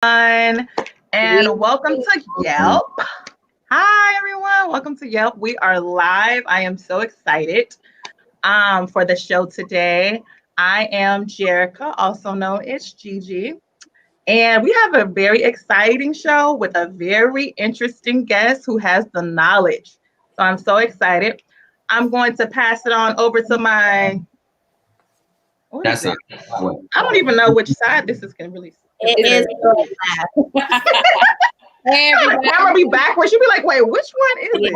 And welcome to Yelp. Hi, everyone. Welcome to Yelp. We are live. I am so excited for the show today. I am Jerica, also known as Gigi. And we have a very exciting show with a very interesting guest who has the knowledge. So I'm so excited. I'm going to pass it on over to my, what is That's it? not. I don't even know which side this is going to really. It is Hey, the camera be backwards. You'd be like, wait, which one is it?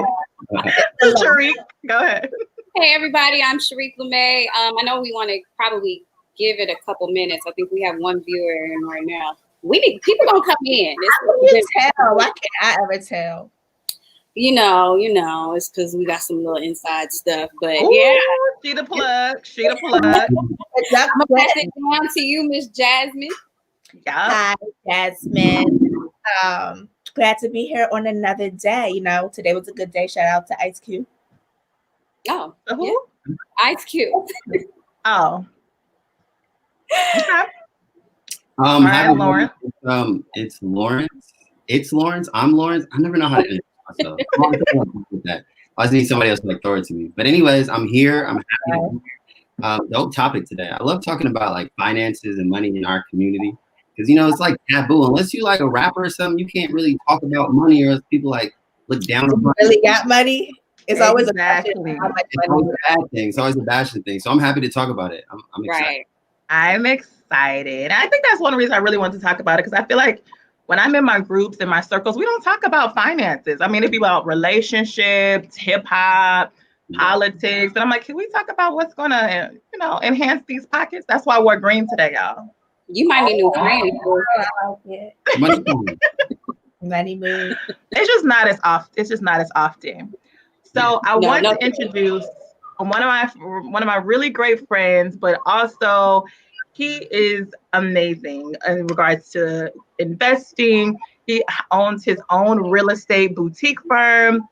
Sharik, go ahead. Hey everybody, I'm Sharik LeMay. I know we want to probably give it a couple minutes. I think we have one viewer in right now. We need people gonna come in. I can't tell. Why can't I ever tell? You know, it's because we got some little inside stuff. But Ooh, yeah, she the plug. I'm gonna pass it down to you, Miss Jasmine. Hi, Jasmine. Glad to be here on another day. You know, today was a good day. Shout out to Ice Cube. Oh, who? Yeah. Ice Cube. Oh. Okay. Hi, Lawrence. It's Lawrence. It's Lawrence. I'm Lawrence. I never know how to introduce myself. I just need somebody else to like throw it to me. But anyways, I'm here. I'm happy to be here. Dope topic today. I love talking about like finances and money in our community. Because it's like taboo. Unless you like a rapper or something, you can't really talk about money, or people like look down on money. Really got money? It's always a bad thing. It's always a bad thing. It's always a bashing thing. So I'm happy to talk about it. I'm excited. Right. I'm excited. I think that's one reason I really want to talk about it, because I feel like when I'm in my groups and my circles, we don't talk about finances. I mean, it'd be about relationships, hip hop, politics, and I'm like, can we talk about what's going to, enhance these pockets? That's why we're green today, y'all. You might need new friends. Money move. It's just not as often. So I want to introduce one of my really great friends, but also he is amazing in regards to investing. He owns his own real estate boutique firm,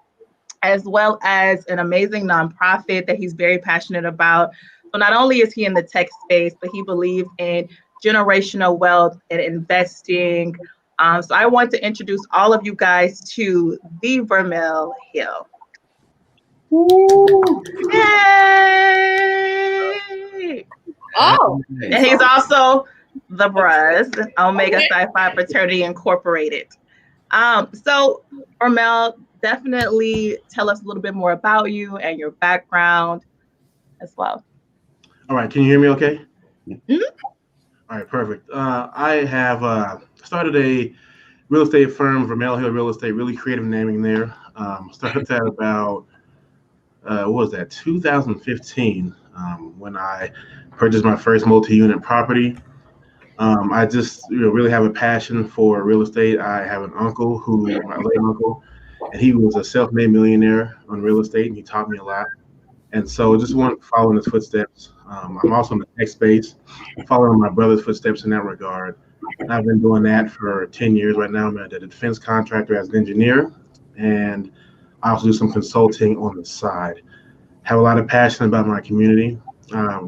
as well as an amazing nonprofit that he's very passionate about. So not only is he in the tech space, but he believes in generational wealth and investing. So I want to introduce all of you guys to the Vermel Hill. Yay! Oh, and he's also the Bruz, Omega Psi Phi Fraternity Incorporated. So Vermel, definitely tell us a little bit more about you and your background as well. All right, can you hear me okay? Mm-hmm. All right, perfect. I have started a real estate firm, Vermel Hill Real Estate, really creative naming there. Started that about, 2015, when I purchased my first multi-unit property. I just really have a passion for real estate. I have an uncle my late uncle, and he was a self-made millionaire on real estate, and he taught me a lot. And so just want to follow in his footsteps. I'm also in the tech space, following my brother's footsteps in that regard. And I've been doing that for 10 years right now. I'm a defense contractor as an engineer, and I also do some consulting on the side. Have a lot of passion about my community.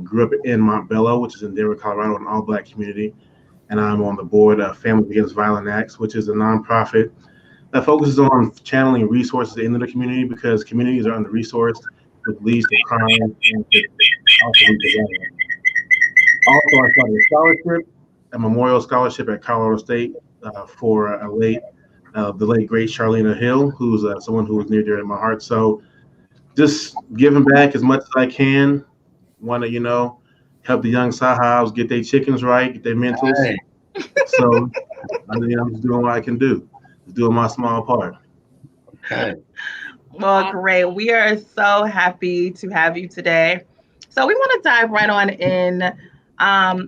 Grew up in Montbello, which is in Denver, Colorado, an all-Black community. And I'm on the board of Families Against Violent Acts, which is a nonprofit that focuses on channeling resources into the community, because communities are under-resourced, which leads to crime. And also, I started a scholarship, a memorial scholarship at Colorado State for the late great Charlena Hill, who's someone who was near dear to my heart. So just giving back as much as I can. Want to, help the young Sahibs get their chickens right, get their mentals. Right. So I'm just doing what I can do. Just doing my small part. Okay. Well, great. We are so happy to have you today. So we want to dive right on in.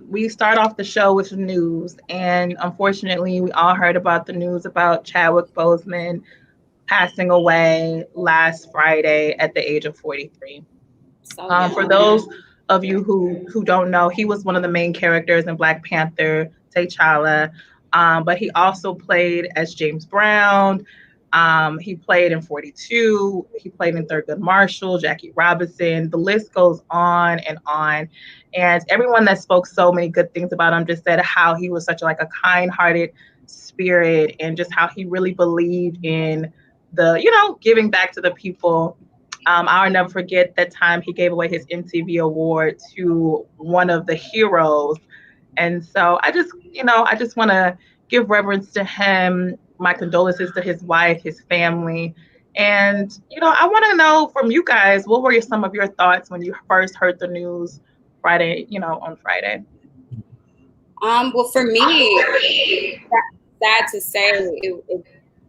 We start off the show with news, and unfortunately, we all heard about the news about Chadwick Boseman passing away last Friday at the age of 43. For those of you who don't know, he was one of the main characters in Black Panther, T'Challa, but he also played as James Brown. He played in 42. He played in Thurgood Marshall, Jackie Robinson. The list goes on and on. And everyone that spoke so many good things about him just said how he was such a kind-hearted spirit and just how he really believed in the giving back to the people. I'll never forget that time he gave away his MTV award to one of the heroes. And so I just want to give reverence to him, my condolences to his wife, his family. And, I want to know from you guys, what were some of your thoughts when you first heard the news on Friday? Well, for me, sad to say,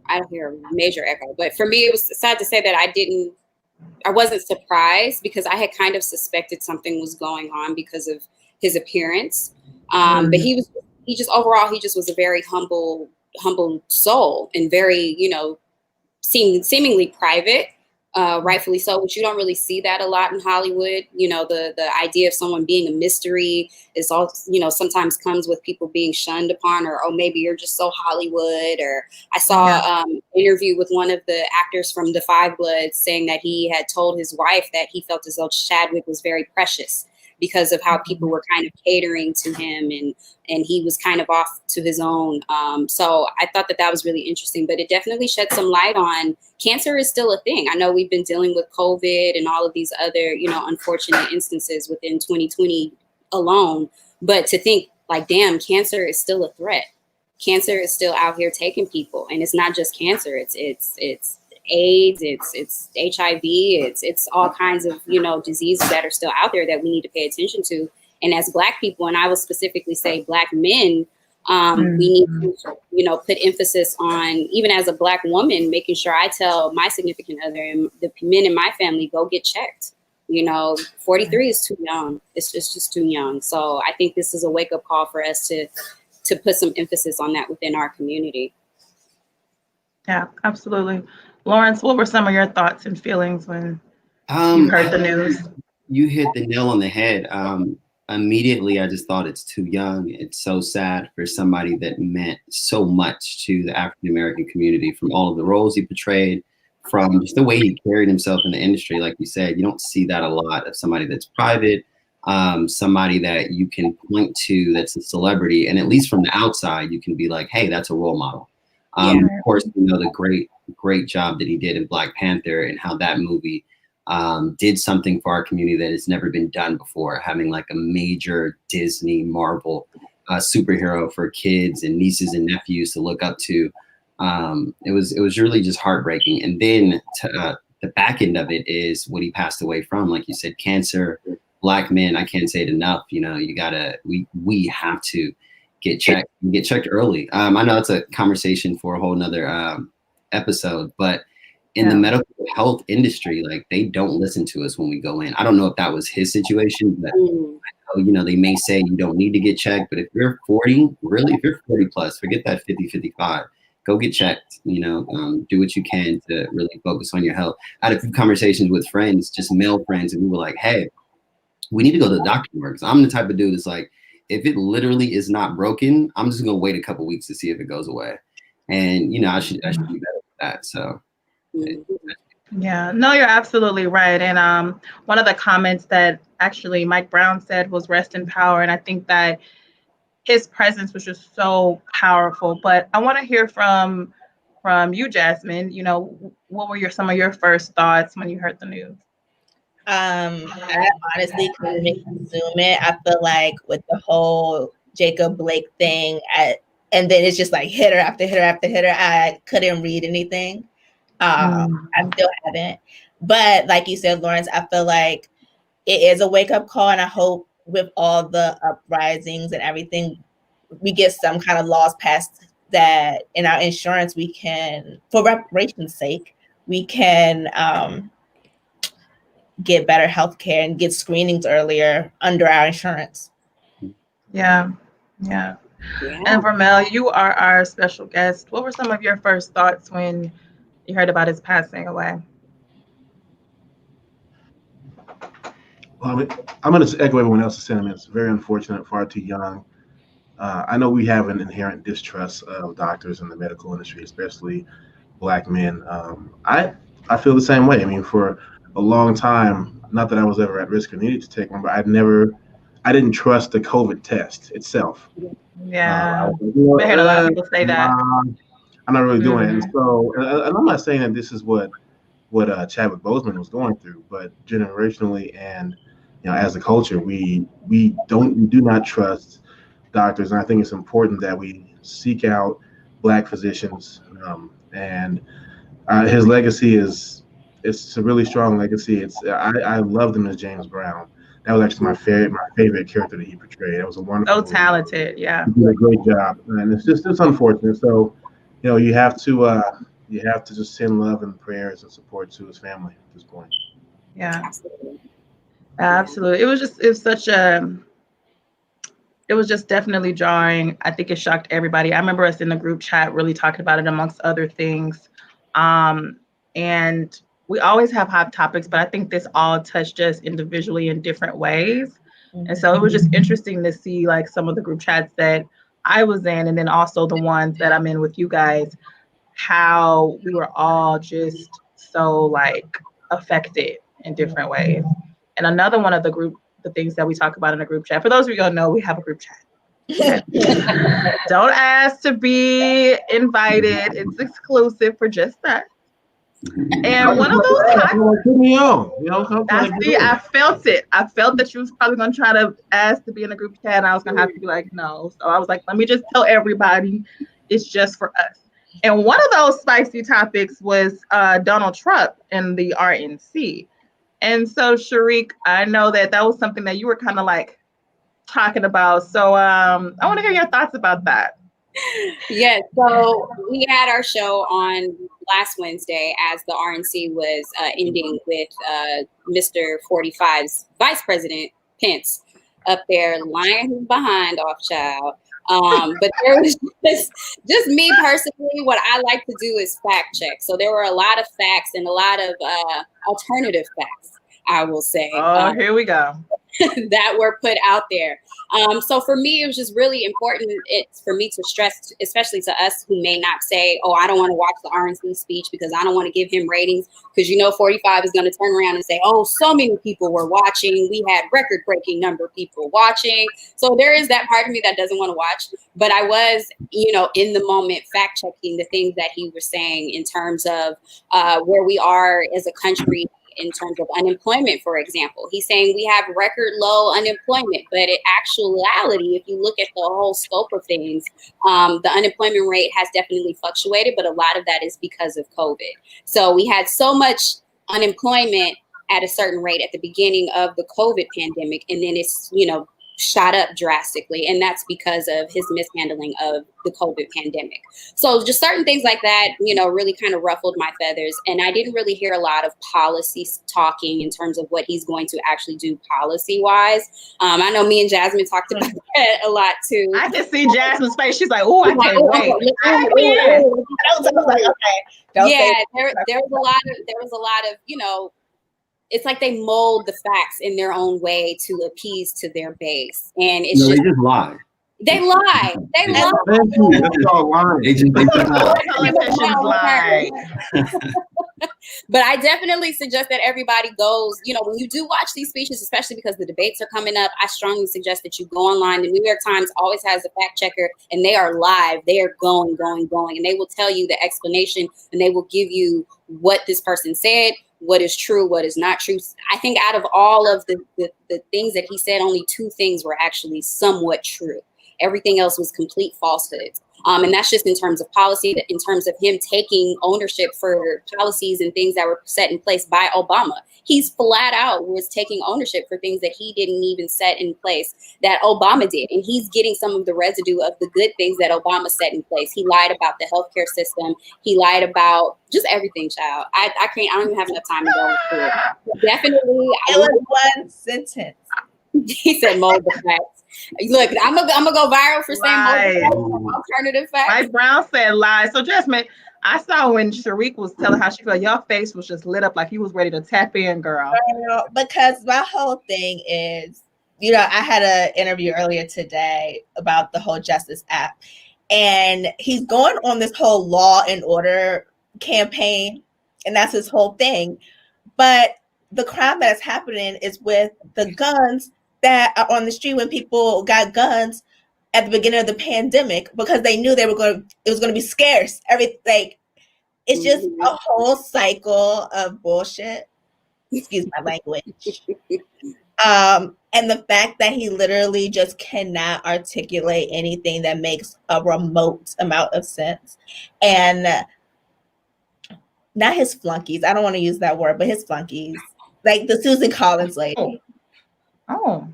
I don't hear a major echo, but for me, it was sad to say that I wasn't surprised because I had kind of suspected something was going on because of his appearance. But he just overall, he just was a very humble soul and very, seemingly private, rightfully so, which you don't really see that a lot in Hollywood. The idea of someone being a mystery is all, sometimes comes with people being shunned upon, or, oh, maybe you're just so Hollywood. Or I saw an interview with one of the actors from The Five Bloods saying that he had told his wife that he felt as though Chadwick was very precious because of how people were kind of catering to him, and he was kind of off to his own. So I thought that was really interesting, but it definitely shed some light on cancer is still a thing. I know we've been dealing with COVID and all of these other, unfortunate instances within 2020 alone, but to think like, damn, cancer is still a threat. Cancer is still out here taking people, and it's not just cancer. It's AIDS, it's HIV, it's all kinds of, diseases that are still out there that we need to pay attention to. And as Black people, and I will specifically say Black men, we need to, put emphasis on, even as a Black woman, making sure I tell my significant other and the men in my family, go get checked. 43 is too young. It's just too young. So I think this is a wake up call for us to put some emphasis on that within our community. Yeah, absolutely. Lawrence, what were some of your thoughts and feelings when you heard the news? You hit the nail on the head. Immediately, I just thought it's too young. It's so sad for somebody that meant so much to the African American community, from all of the roles he portrayed, from just the way he carried himself in the industry. Like you said, you don't see that a lot of somebody that's private, somebody that you can point to that's a celebrity, and at least from the outside, you can be like, hey, that's a role model. Of course, the great job that he did in Black Panther, and how that movie did something for our community that has never been done before, having like a major Disney Marvel superhero for kids and nieces and nephews to look up to. It was really just heartbreaking. And then the back end of it is what he passed away from, like you said, cancer. Black men, I can't say it enough. We have to get checked early. I know it's a conversation for a whole nother episode, but in the medical health industry, like, they don't listen to us when we go in. I don't know if that was his situation, but I know, they may say you don't need to get checked, but if you're 40, really, if you're 40 plus, forget that 50, 55, go get checked, do what you can to really focus on your health. I had a few conversations with friends, just male friends, and we were like, hey, we need to go to the doctor more, because I'm the type of dude that's like, if it literally is not broken, I'm just gonna wait a couple weeks to see if it goes away. And I should be better with that. So yeah, no, you're absolutely right. And one of the comments that actually Mike Brown said was rest in power. And I think that his presence was just so powerful. But I want to hear from you, Jasmine. What were some of your first thoughts when you heard the news? I honestly couldn't consume it. I feel like with the whole Jacob Blake thing, and then it's just like hitter after hitter after hitter, I couldn't read anything. I still haven't. But like you said, Lawrence, I feel like it is a wake up call, and I hope with all the uprisings and everything, we get some kind of laws passed that in our insurance we can, for reparations' sake, we can get better health care and get screenings earlier under our insurance. Yeah. And Vermel, you are our special guest. What were some of your first thoughts when you heard about his passing away? Well, I'm going to echo everyone else's sentiments. Very unfortunate, far too young. I know we have an inherent distrust of doctors in the medical industry, especially Black men. I feel the same way. I mean, for a long time, not that I was ever at risk or needed to take one, but I I didn't trust the COVID test itself. Yeah. I I heard a lot of people say that. I'm not really doing it. And Mhm. so, and I'm not saying that this is what Chadwick Boseman was going through, but generationally and as a culture, we do not trust doctors, and I think it's important that we seek out Black physicians. And his legacy it's a really strong legacy. I loved him as James Brown. That was actually my favorite character that he portrayed. That was a wonderful So movie. talented. Yeah. He did a great job, and it's unfortunate. So, you have to just send love and prayers and support to his family at this point. Yeah. Absolutely. Absolutely. It was just definitely jarring. I think it shocked everybody. I remember us in the group chat really talking about it amongst other things. And we always have hot topics, but I think this all touched us individually in different ways. And so it was just interesting to see like some of the group chats that I was in, and then also the ones that I'm in with you guys, how we were all just so like affected in different ways. And another one of the things that we talk about in the group chat, for those of you who don't know, we have a group chat. Okay. Don't ask to be invited. It's exclusive for just us. And one of those times, Put me on. I felt it. I felt that you was probably gonna try to ask to be in the group chat, and I was gonna have to be like, no. So I was like, let me just tell everybody, it's just for us. And one of those spicy topics was Donald Trump and the RNC. And so, Sharik, I know that was something that you were kind of like talking about. So I want to hear your thoughts about that. Yes, so we had our show on last Wednesday as the RNC was ending with Mr. 45's Vice President Pence up there lying his behind off, child. But there was just me personally, what I like to do is fact check. So there were a lot of facts and a lot of alternative facts, I will say. Oh, here we go. That were put out there. So for me, it was just really important. It's for me to stress, especially to us who may not say, oh, I don't want to watch the RNC speech because I don't want to give him ratings, because 45 is going to turn around and say, oh, so many people were watching. We had record-breaking number of people watching. So there is that part of me that doesn't want to watch. But I was, in the moment fact-checking the things that he was saying in terms of where we are as a country in terms of unemployment, for example. He's saying we have record low unemployment, but in actuality, if you look at the whole scope of things, the unemployment rate has definitely fluctuated, but a lot of that is because of COVID. So we had so much unemployment at a certain rate at the beginning of the COVID pandemic, and then it's, shot up drastically, and that's because of his mishandling of the COVID pandemic. So just certain things like that, really kind of ruffled my feathers, and I didn't really hear a lot of policies talking in terms of what he's going to actually do policy-wise. I know me and Jasmine talked about that a lot too. I can see Jasmine's face. She's like, "Oh, I can't wait." There was a lot of it's like they mold the facts in their own way to appease to their base, and it's they just lie. They lie. They lie. That's all lying. Politicians lie. But I definitely suggest that everybody goes, when you do watch these speeches, especially because the debates are coming up, I strongly suggest that you go online. The New York Times always has a fact checker, and they are live. They are going, and they will tell you the explanation, and they will give you what this person said, what is true, what is not true. I think out of all of the things that he said, only 2 things were actually somewhat true. Everything else was complete falsehoods. And that's just in terms of policy, in terms of him taking ownership for policies and things that were set in place by Obama. He's flat out was taking ownership for things that he didn't even set in place that Obama did. And he's getting some of the residue of the good things that Obama set in place. He lied about the healthcare system. He lied about just everything, child. I don't even have enough time to go into it. Definitely. It was one sentence. He said mold the facts. Look, I'm gonna go viral for saying alternative facts. Mike Brown said lies. So Jasmine, I saw when Sharik was telling how she felt, your face was just lit up like you was ready to tap in, girl. Because my whole thing is, I had an interview earlier today about the whole Justice app, and he's going on this whole law and order campaign, and that's his whole thing. But the crime that is happening is with the guns that are on the street when people got guns at the beginning of the pandemic because they knew it was going to be scarce. It's just a whole cycle of bullshit. Excuse my language. And the fact that he literally just cannot articulate anything that makes a remote amount of sense. And not his flunkies. I don't want to use that word, but his flunkies. Like the Susan Collins lady. Oh.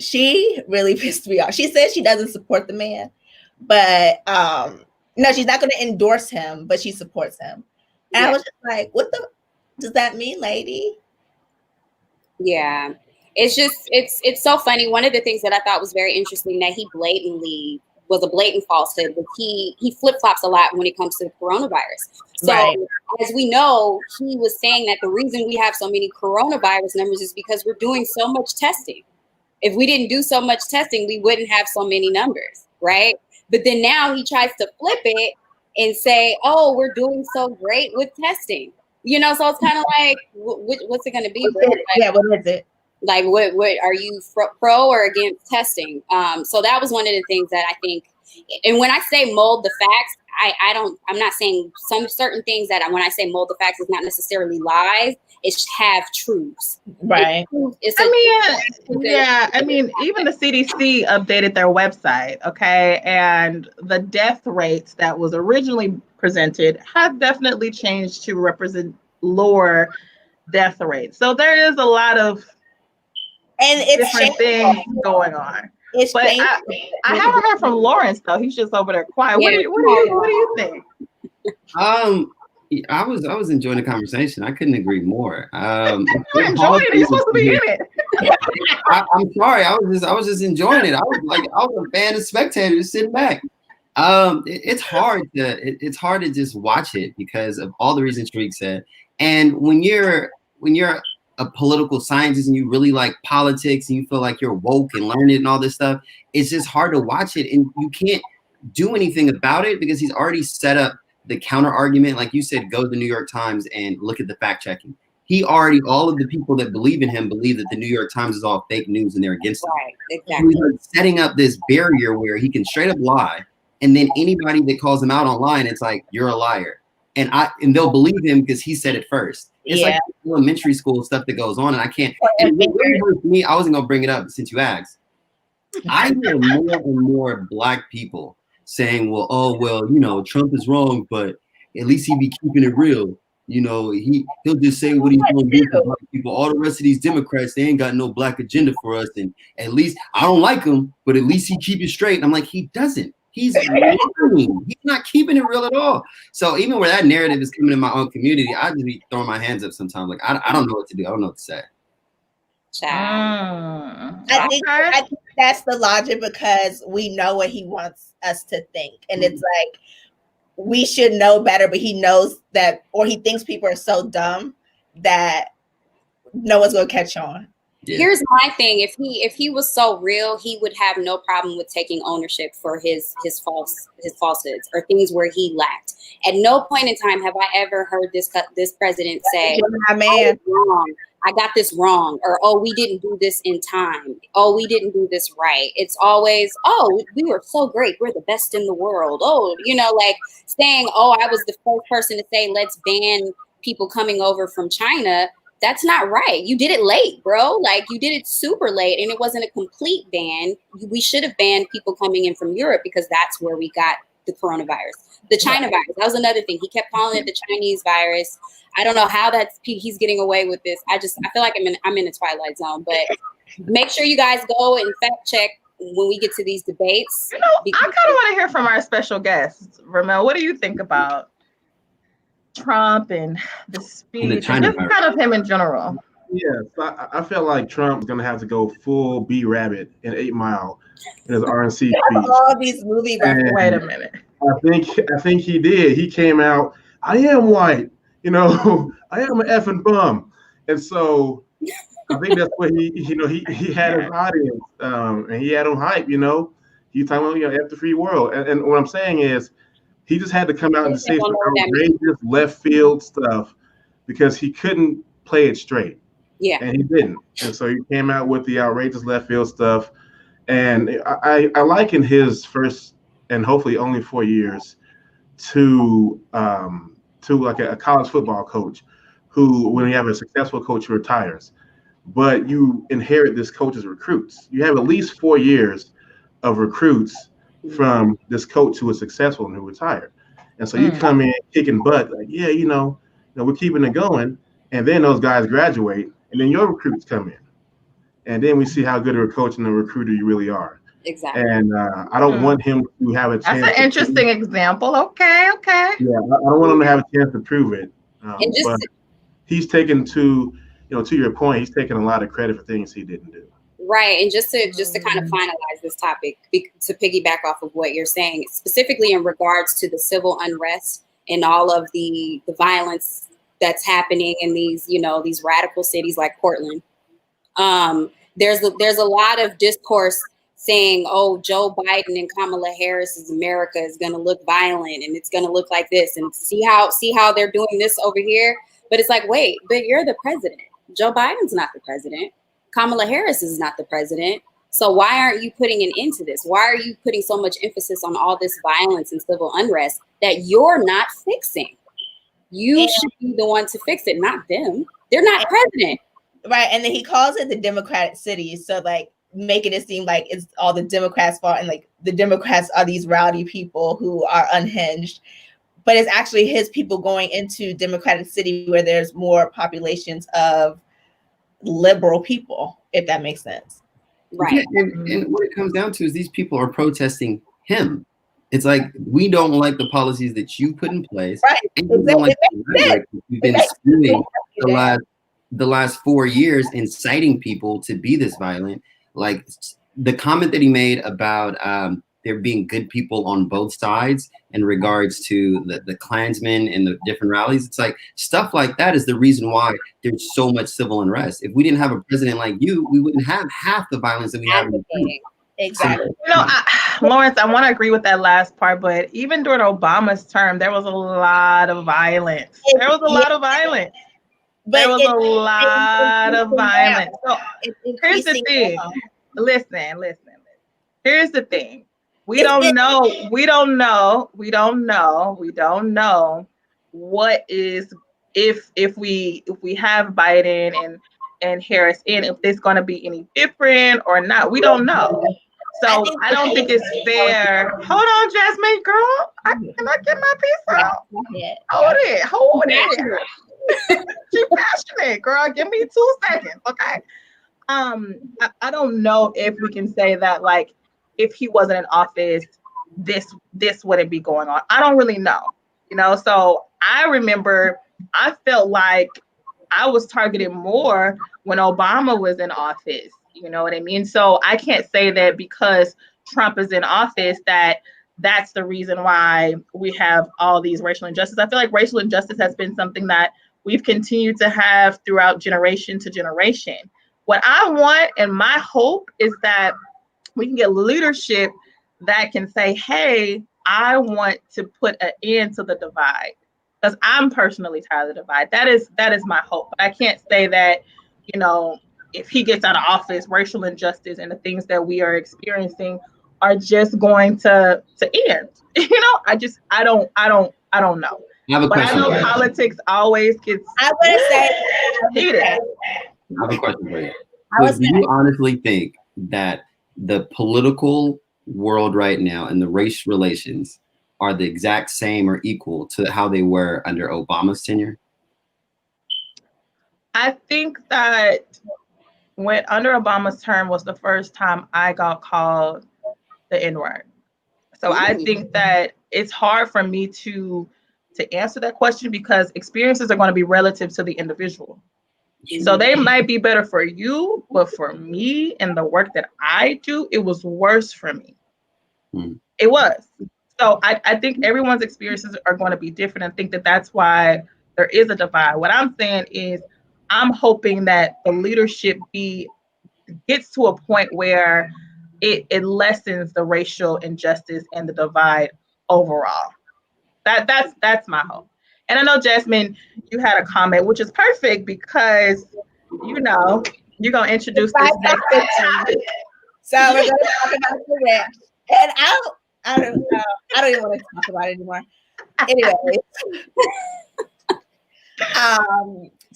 She really pissed me off. She says she doesn't support the man, but no, she's not going to endorse him, but she supports him. And I was just like, what does that mean, lady? Yeah. It's so funny. One of the things that I thought was very interesting that he blatantly was a blatant falsehood, but he flip-flops a lot when it comes to the coronavirus. So as we know, he was saying that the reason we have so many coronavirus numbers is because we're doing so much testing. If we didn't do so much testing, we wouldn't have so many numbers, right? But then now he tries to flip it and say, oh, we're doing so great with testing. You know, so it's kind of like, what's it going to be? Like, what is it? Like, what are you pro or against testing? So that was one of the things that I think, and when I say mold the facts, I'm not saying some certain things that when I say mold the facts, it's not necessarily lies. It's have truths. Right. I mean, even the CDC updated their website, okay? And the death rates that was originally presented have definitely changed to represent lower death rates. So there is a lot of different things going on. But I haven't heard from Lawrence though. He's just over there quiet. What do you think? I was enjoying the conversation. I couldn't agree more. You're enjoying it. You're supposed to be in it. I'm sorry. I was just enjoying it. I was a fan and spectator, just sitting back. It's hard to just watch it because of all the reasons Tariq said. And when you're a political scientist and you really like politics and you feel like you're woke and learned it and all this stuff, it's just hard to watch it and you can't do anything about it because he's already set up the counter argument. Like you said, go to the New York Times and look at the fact checking. All of the people that believe in him believe that the New York Times is all fake news and they're against right, him. Exactly. So he's setting up this barrier where he can straight up lie. And then anybody that calls him out online, it's like, you're a liar. And they'll believe him because he said it first. It's like elementary school stuff that goes on, and I can't. And what really hurts me, I wasn't gonna bring it up since you asked. I hear more and more Black people saying, "Well, Trump is wrong, but at least he be keeping it real. He'll just say what he's gonna do for Black people. All the rest of these Democrats, they ain't got no Black agenda for us. And at least I don't like him, but at least he keep it straight." And I'm like, he doesn't. He's lying. He's not keeping it real at all. So even where that narrative is coming in my own community, I just be throwing my hands up sometimes. Like I don't know what to do. I don't know what to say. I think that's the logic because we know what he wants us to think. And it's like we should know better, but he knows that, or he thinks people are so dumb that no one's gonna catch on. Yeah. Here's my thing. If he was so real, he would have no problem with taking ownership for his falsehoods or things where he lacked. At no point in time have I ever heard this president say, I got this wrong, or oh, we didn't do this in time. Oh, we didn't do this right. It's always, oh, we were so great. We're the best in the world. Oh, like saying, oh, I was the first person to say, let's ban people coming over from China. That's not right. You did it late, bro. Like you did it super late and it wasn't a complete ban. We should have banned people coming in from Europe because that's where we got the coronavirus. The China virus, that was another thing. He kept calling it the Chinese virus. I don't know how he's getting away with this. I feel like I'm in a twilight zone, but make sure you guys go and fact check when we get to these debates. I kind of want to hear from our special guest, Ramel. What do you think about Trump and the speech, and just kind of him in general? Yes, I feel like Trump's gonna have to go full B Rabbit in 8 Mile in his RNC speech. All these movie references. Wait a minute. I think he did. He came out. I am white. I am an effing bum, and so I think that's what he had his audience, and he had them hype. He's talking about F the free world, and what I'm saying is. He just had to come out and say some outrageous left field stuff because he couldn't play it straight. Yeah. And he didn't. And so he came out with the outrageous left field stuff. And I liken his first and hopefully only 4 years to like a college football coach who, when you have a successful coach who retires, but you inherit this coach's recruits. You have at least 4 years of recruits from this coach who was successful and who retired. And so you come in kicking butt, like, yeah, we're keeping it going. And then those guys graduate, and then your recruits come in. And then we see how good of a coach and a recruiter you really are. Exactly. And I don't want him to have a chance. That's an interesting example. Okay. Yeah, I don't want him to have a chance to prove it. But he's taken to your point, he's taken a lot of credit for things he didn't do. Right. And just to kind of finalize this topic, to piggyback off of what you're saying, specifically in regards to the civil unrest and all of the violence that's happening in these radical cities like Portland. There's a lot of discourse saying, oh, Joe Biden and Kamala Harris's America is going to look violent and it's going to look like this, and see how they're doing this over here. But it's like, wait, but you're the president. Joe Biden's not the president. Kamala Harris is not the president. So why aren't you putting an end to this? Why are you putting so much emphasis on all this violence and civil unrest that you're not fixing? You should be the one to fix it, not them. They're not president. Right. And then he calls it the Democratic cities. So like making it seem like it's all the Democrats' fault, and like the Democrats are these rowdy people who are unhinged. But it's actually his people going into Democratic City where there's more populations of liberal people, if that makes sense. Right. Yeah, and what it comes down to is these people are protesting him. It's like, we don't like the policies that you put in place. Right. And we don't like the rhetoric that you've been spewing the last 4 years, inciting people to be this violent. Like the comment that he made about there being good people on both sides in regards to the Klansmen and the different rallies. It's like stuff like that is the reason why there's so much civil unrest. If we didn't have a president like you, we wouldn't have half the violence that we have in the country. Exactly. Lawrence, I want to agree with that last part, but even during Obama's term, there was a lot of violence. There was a lot of violence. So here's the thing. Listen. Here's the thing. We don't know what is if we have Biden and Harris in, if it's going to be any different or not. We don't know. So I don't think it's fair. Hold on, Jasmine, girl. Can I get my piece out? Hold it. She's passionate, girl. Give me 2 seconds, okay? I don't know if we can say that, like, if he wasn't in office, this wouldn't be going on. I don't really know, So I remember I felt like I was targeted more when Obama was in office. You know what I mean? So I can't say that because Trump is in office that's the reason why we have all these racial injustices. I feel like racial injustice has been something that we've continued to have throughout generation to generation. What I want and my hope is that we can get leadership that can say, hey, I want to put an end to the divide. Because I'm personally tired of the divide. That is my hope. But I can't say that, if he gets out of office, racial injustice and the things that we are experiencing are just going to end. I don't know. I have a question. I know politics always gets heated. I have a question for you. Do you honestly think that the political world right now and the race relations are the exact same or equal to how they were under Obama's tenure? I think that when under Obama's term was the first time I got called the N-word. So I think that it's hard for me to answer that question because experiences are going to be relative to the individual. So they might be better for you, but for me and the work that I do, it was worse for me. It was. So I think everyone's experiences are going to be different, and think that that's why there is a divide. What I'm saying is I'm hoping that the leadership gets to a point where it lessens the racial injustice and the divide overall. That's my hope. And I know, Jasmine, you had a comment, which is perfect because you know, you're gonna introduce this next topic. So we're gonna talk about the rich. And I don't know. I don't even want to talk about it anymore. Anyways.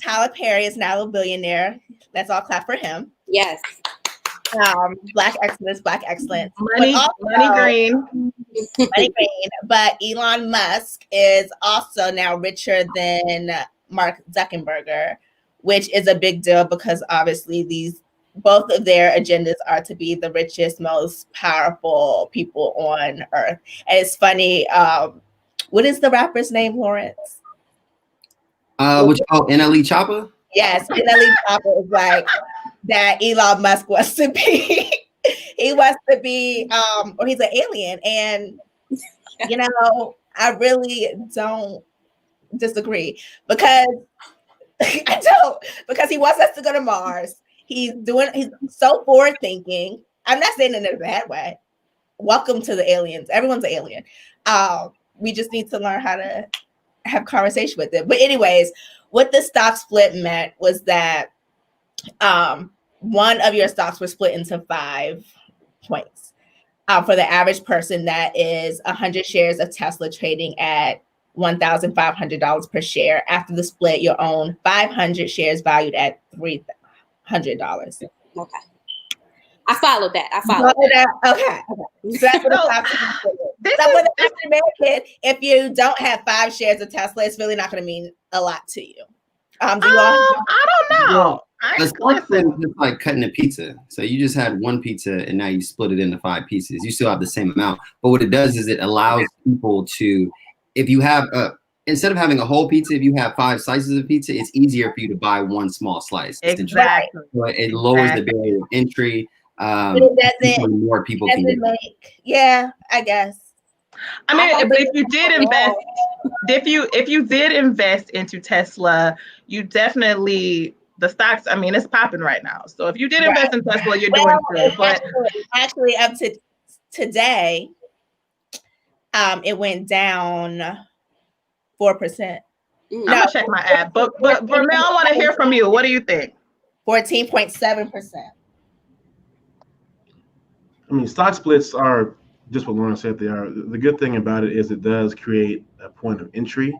Tyler Perry is now a billionaire. Let's all clap for him. Yes. Black excellence, Black excellence. Money green. Money green. But Elon Musk is also now richer than Mark Zuckerberg, which is a big deal because obviously both of their agendas are to be the richest, most powerful people on earth. And it's funny. What is the rapper's name, Lawrence? NLE Choppa? Yes, NLE Choppa is like that Elon Musk wants to be. He wants to be, or he's an alien. And, you know, I really don't disagree because because he wants us to go to Mars. He's so forward thinking. I'm not saying it in a bad way. Welcome to the aliens. Everyone's an alien. We just need to learn how to have conversation with it. But anyways, what the stock split meant was that one of your stocks were split into 5 points. For the average person, that is 100 shares of Tesla trading at $1,500 per share. After the split, you'll own 500 shares valued at $300. Okay. I followed that. Okay. So that's what American, if you don't have 5 shares of Tesla, it's really not going to mean a lot to you. I don't know. It's just like cutting a pizza. So you just had one pizza and now you split it into 5 pieces. You still have the same amount. But what it does is it allows people to, if you have instead of having a whole pizza, if you have 5 slices of pizza, it's easier for you to buy one small slice. Exactly. So it lowers the barrier of entry. But it doesn't. More people can get yeah, I guess. I mean, but if you did invest, if you did invest into Tesla, you definitely the stocks. I mean, it's popping right now. So if you did invest in Tesla, you're doing good. But actually, up to today, it went down 4%. I'm gonna check my app. But Vermel, I want to hear from you. What do you think? 14.7%. I mean, stock splits are just what Lauren said they are. The good thing about it is it does create a point of entry.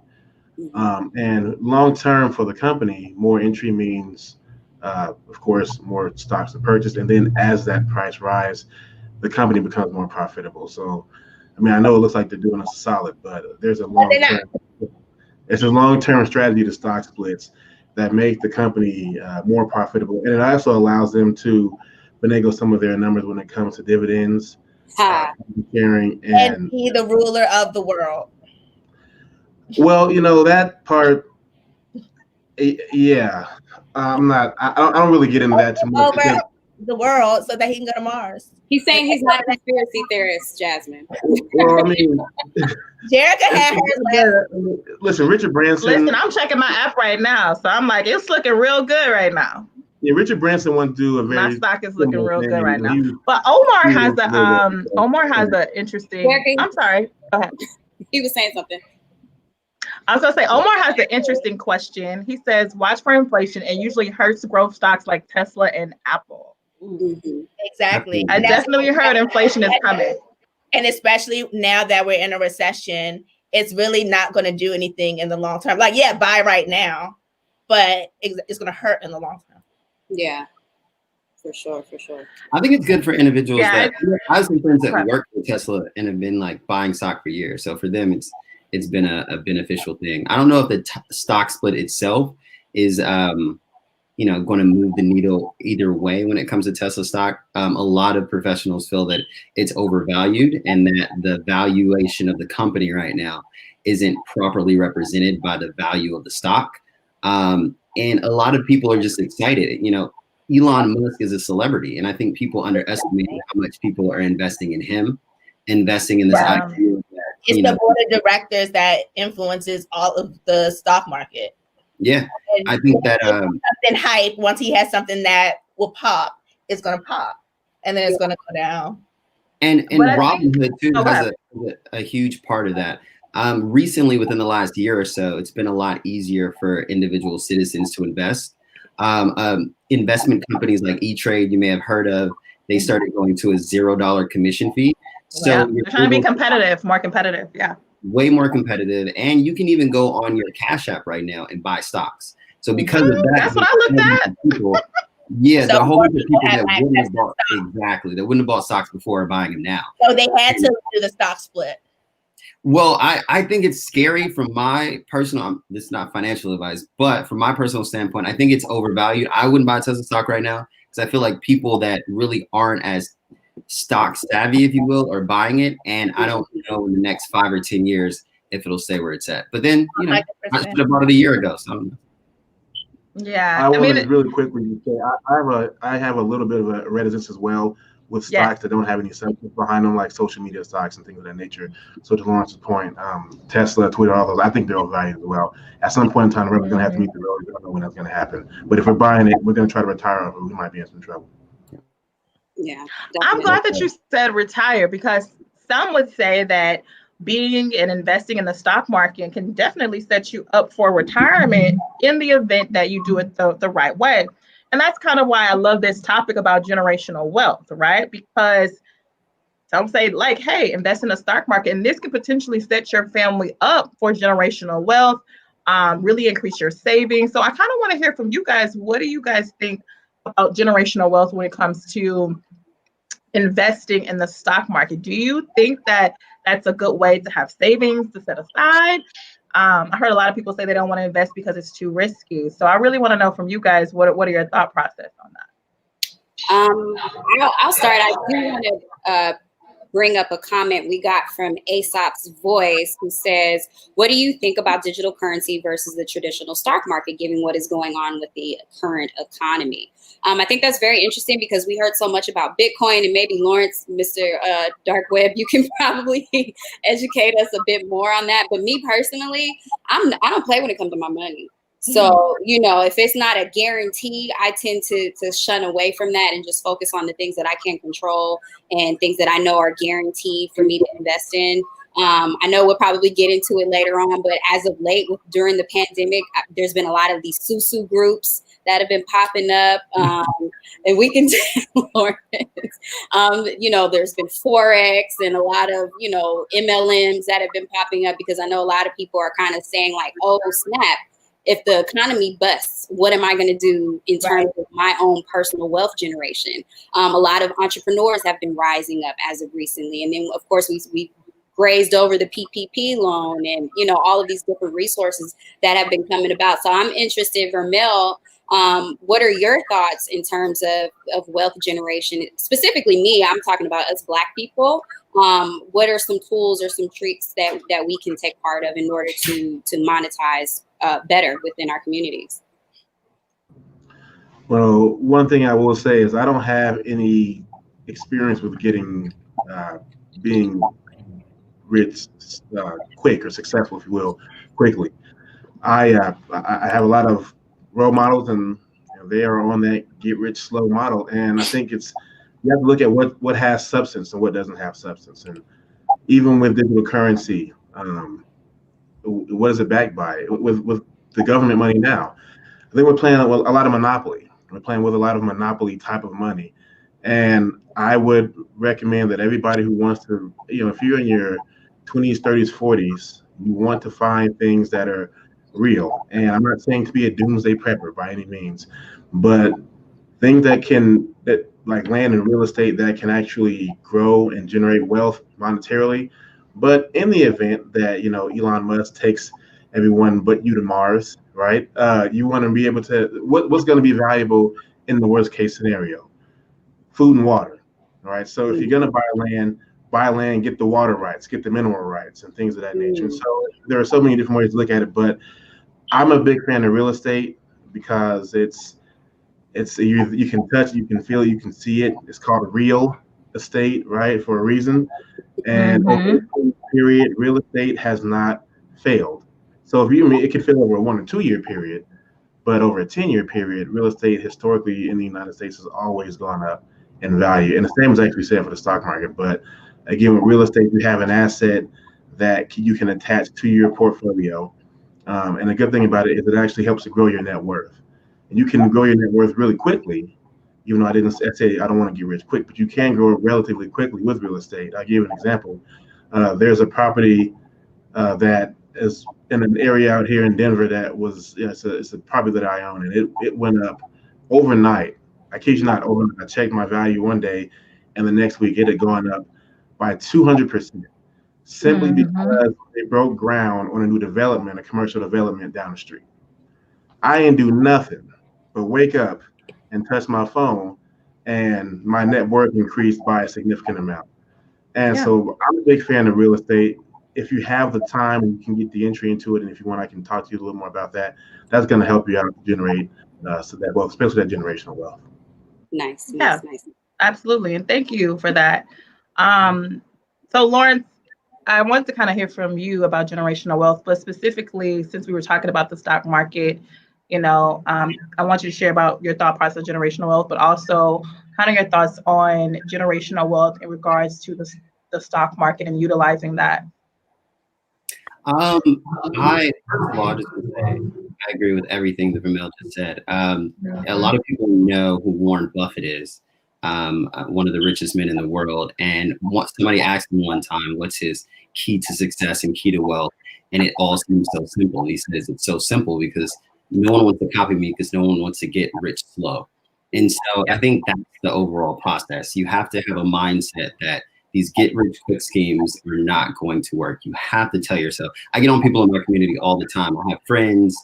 And long term for the company, more entry means, of course, more stocks to purchase. And then as that price rise, the company becomes more profitable. So, I mean, I know it looks like they're doing us a solid, but there's a long-term strategy to stock splits that make the company more profitable. And it also allows them to finagle some of their numbers when it comes to dividends, sharing, and be the ruler of the world. Well, you know, that part, yeah, I don't really get into that too much. Over the world so that he can go to Mars. He's saying he's not a conspiracy theorist, Jasmine. Well, I mean, Jerica had hers. Listen, Richard Branson. Listen, I'm checking my app right now, so I'm like, it's looking real good right now. Yeah, Richard Branson wants to do a very. My stock is looking real good right now. But Omar has an interesting. I'm sorry. Go ahead. He was saying something. I was gonna say Omar has an interesting question. He says, "Watch for inflation. It usually hurts growth stocks like Tesla and Apple." Mm-hmm. Exactly. I definitely heard inflation is coming, and especially now that we're in a recession, it's really not going to do anything in the long term. Like, yeah, buy right now, but it's going to hurt in the long term. Yeah. For sure. I think it's good for individuals that I have some friends that work for Tesla and have been like buying stock for years. So for them, it's been a beneficial thing. I don't know if the stock split itself is going to move the needle either way when it comes to Tesla stock. A lot of professionals feel that it's overvalued and that the valuation of the company right now isn't properly represented by the value of the stock. And a lot of people are just excited. You know, Elon Musk is a celebrity, and I think people underestimate how much people are investing in him, investing in this idea. It's the board of directors that influences all of the stock market. Yeah, and I think that something hype, once he has something that will pop, it's going to pop, and then it's going to go down. And Robinhood too has a huge part of that. Recently, within the last year or so, it's been a lot easier for individual citizens to invest. Investment companies like E-Trade, you may have heard of, they started going to a $0 commission fee. So yeah, they're trying to be competitive, more competitive. Yeah. Way more competitive. And you can even go on your Cash App right now and buy stocks. So because of that, that's what I looked at. People, yeah, So the whole bunch of people that access wouldn't have to bought that wouldn't have bought stocks before are buying them now. So they had to do the stock split. Well, I think it's scary from my personal, this is not financial advice, but from my personal standpoint, I think it's overvalued. I wouldn't buy Tesla stock right now because I feel like people that really aren't as stock savvy, if you will, are buying it. And I don't know in the next 5 or 10 years if it'll stay where it's at. But then, you know, 100%. I should have bought it a year ago. So I don't know. Yeah. I want to really quickly say I have a little bit of a reticence as well with stocks that don't have any substance behind them, like social media stocks and things of that nature. So to Lawrence's point, Tesla, Twitter, all those, I think they're overvalued as well. At some point in time, we're going to have to meet the road. We don't know when that's going to happen. But if we're buying it, we're going to try to retire, or we might be in some trouble. Yeah, definitely. I'm glad that you said retire, because some would say that being and investing in the stock market can definitely set you up for retirement in the event that you do it the right way. And that's kind of why I love this topic about generational wealth, right? Because some say, like, hey, invest in the stock market, and this could potentially set your family up for generational wealth, really increase your savings. So I kind of want to hear from you guys. What do you guys think about generational wealth when it comes to investing in the stock market? Do you think that that's a good way to have savings to set aside? I heard a lot of people say they don't want to invest because it's too risky. So I really want to know from you guys, what are your thought process on that? I'll start. I do want to bring up a comment we got from Aesop's Voice, who says, what do you think about digital currency versus the traditional stock market, given what is going on with the current economy? I think that's very interesting because we heard so much about Bitcoin, and maybe Lawrence, Mr. Dark Web, you can probably educate us a bit more on that. But me personally, I don't play when it comes to my money. So, you know, if it's not a guarantee, I tend to shun away from that and just focus on the things that I can control and things that I know are guaranteed for me to invest in. I know we'll probably get into it later on, but as of late, during the pandemic, there's been a lot of these susu groups that have been popping up, and we can you know, there's been Forex and a lot of, you know, MLMs that have been popping up, because I know a lot of people are kind of saying like, oh, snap, if the economy busts, what am I going to do in terms of my own personal wealth generation? A lot of entrepreneurs have been rising up as of recently. And then, of course, we grazed over the PPP loan and, you know, all of these different resources that have been coming about. So I'm interested, Vermel, what are your thoughts in terms of wealth generation? Specifically me, I'm talking about us Black people. What are some tools or some tricks that we can take part of in order to monetize better within our communities? Well, one thing I will say is I don't have any experience with being rich quick or successful, if you will, quickly. I have a lot of role models, and you know, they are on that get rich slow model. And I think you have to look at what has substance and what doesn't have substance. And even with digital currency, what is it backed by? With the government money now, I think we're playing a lot of monopoly. We're playing with a lot of monopoly type of money. And I would recommend that everybody who wants to, you know, if you're in your 20s, 30s, 40s, you want to find things that are real. And I'm not saying to be a doomsday prepper by any means, but things that like land and real estate that can actually grow and generate wealth monetarily. But in the event that, you know, Elon Musk takes everyone but you to Mars, right? You want to be able to, what's going to be valuable in the worst case scenario? Food and water, all right? So if you're going to buy land, get the water rights, get the mineral rights and things of that nature. And so there are so many different ways to look at it, but I'm a big fan of real estate because it's you can touch, you can feel, you can see it. It's called real estate, right, for a reason. And over a period, real estate has not failed. So it could fail over a 1 or 2 year period, but over a 10-year period, real estate historically in the United States has always gone up in value. And the same is actually said for the stock market. But again, with real estate, you have an asset that you can attach to your portfolio. And the good thing about it is it actually helps to grow your net worth. and you can grow your net worth really quickly. Even though I say I don't want to get rich quick, but you can grow relatively quickly with real estate. I'll give you an example. There's a property that is in an area out here in Denver that was, it's a property that I own, and it went up overnight. I kid you not, overnight. I checked my value one day, and the next week it had gone up by 200%, simply because they broke ground on a new development, a commercial development down the street. I didn't do nothing but wake up and touch my phone, and my net worth increased by a significant amount. And so I'm a big fan of real estate. If you have the time and you can get the entry into it, and if you want, I can talk to you a little more about that. That's going to help you out to generate so that wealth, especially that generational wealth. Nice. Absolutely. And thank you for that. So Lawrence, I wanted to kind of hear from you about generational wealth, but specifically, since we were talking about the stock market, I want you to share about your thought process of generational wealth, but also kind of your thoughts on generational wealth in regards to the stock market and utilizing that. I first of all just want to say I agree with everything that Ramel just said. A lot of people know who Warren Buffett is, one of the richest men in the world. And somebody asked him one time, what's his key to success and key to wealth? And it all seems so simple. He says it's so simple because no one wants to copy me because no one wants to get rich slow. And so I think that's the overall process. You have to have a mindset that these get rich quick schemes are not going to work. You have to tell yourself. I get on people in my community all the time. I have friends,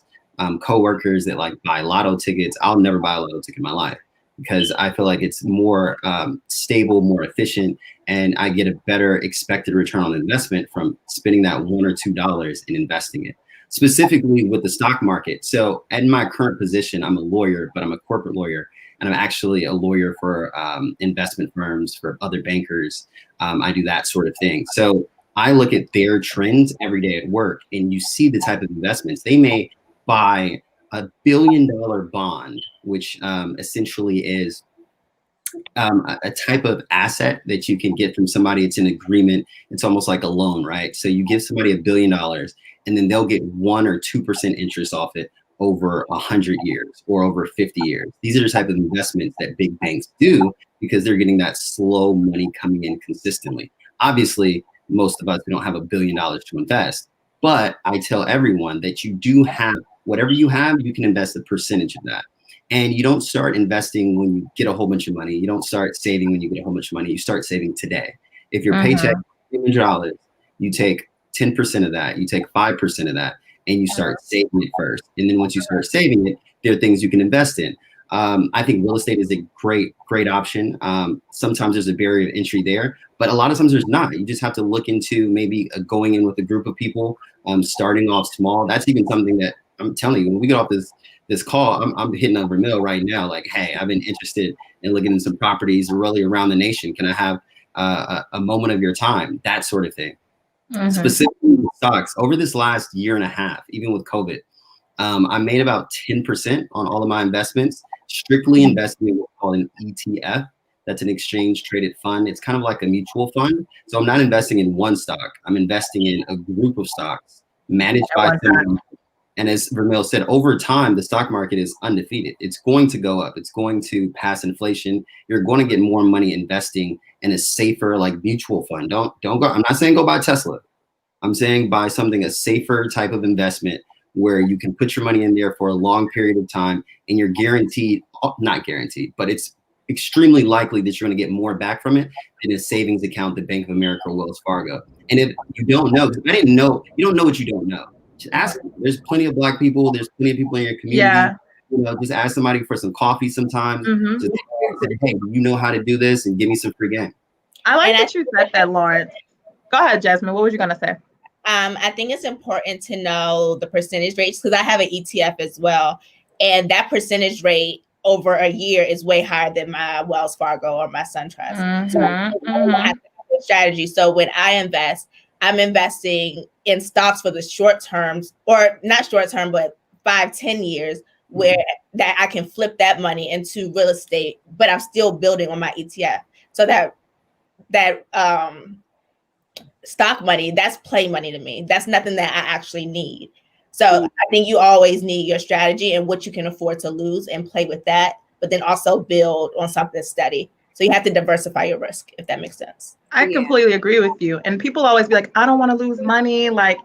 coworkers that like buy lotto tickets. I'll never buy a lotto ticket in my life because I feel like it's more stable, more efficient, and I get a better expected return on investment from spending that $1 or $2 and investing it. Specifically with the stock market. So in my current position, I'm a lawyer, but I'm a corporate lawyer. And I'm actually a lawyer for investment firms, for other bankers. I do that sort of thing. So I look at their trends every day at work, and you see the type of investments. They may buy $1 billion bond, which essentially is a type of asset that you can get from somebody. It's an agreement. It's almost like a loan, right? So you give somebody $1 billion, and then they'll get 1 or 2% interest off it over 100 years or over 50 years. These are the type of investments that big banks do because they're getting that slow money coming in consistently. Obviously, most of us, we don't have $1 billion to invest, but I tell everyone that you do have, whatever you have, you can invest a percentage of that. And you don't start investing when you get a whole bunch of money. You don't start saving when you get a whole bunch of money. You start saving today. If your paycheck is $100, you take 10% of that, you take 5% of that, and you start saving it first. And then once you start saving it, there are things you can invest in. I think real estate is a great option. Sometimes there's a barrier of entry there, but a lot of times there's not. You just have to look into maybe going in with a group of people, starting off small. That's even something that I'm telling you, when we get off this call, I'm hitting up Ramil right now. Like, hey, I've been interested in looking at some properties really around the nation. Can I have a moment of your time? That sort of thing. Specifically with stocks, over this last year and a half, even with COVID, I made about 10% on all of my investments, strictly investing in what's called an ETF. That's an exchange traded fund. It's kind of like a mutual fund. So I'm not investing in one stock. I'm investing in a group of stocks managed by someone. And as Ramil said, over time, the stock market is undefeated. It's going to go up. It's going to pass inflation. You're going to get more money investing in a safer, like mutual fund. Don't go. I'm not saying go buy Tesla. I'm saying buy something, a safer type of investment where you can put your money in there for a long period of time and you're guaranteed, not guaranteed, but it's extremely likely that you're going to get more back from it than a savings account at Bank of America or Wells Fargo. And if you don't know, because I didn't know, you don't know what you don't know. Just ask them. There's plenty of Black people. There's plenty of people in your community. Yeah. Just ask somebody for some coffee sometimes. Just say, hey, you know how to do this, and give me some free game. I like that you said that, Lawrence. Go ahead, Jasmine. What was you gonna say? I think it's important to know the percentage rates because I have an ETF as well, and that percentage rate over a year is way higher than my Wells Fargo or my SunTrust. So I have to have a strategy. So when I invest, I'm investing in stocks for the short terms, or not short term, but 5-10 years, where that I can flip that money into real estate, but I'm still building on my ETF. So that stock money, that's play money to me. That's nothing that I actually need. So I think you always need your strategy and what you can afford to lose and play with that, but then also build on something steady. So you have to diversify your risk, if that makes sense. I completely agree with you. And people always be like, I don't want to lose money. Like,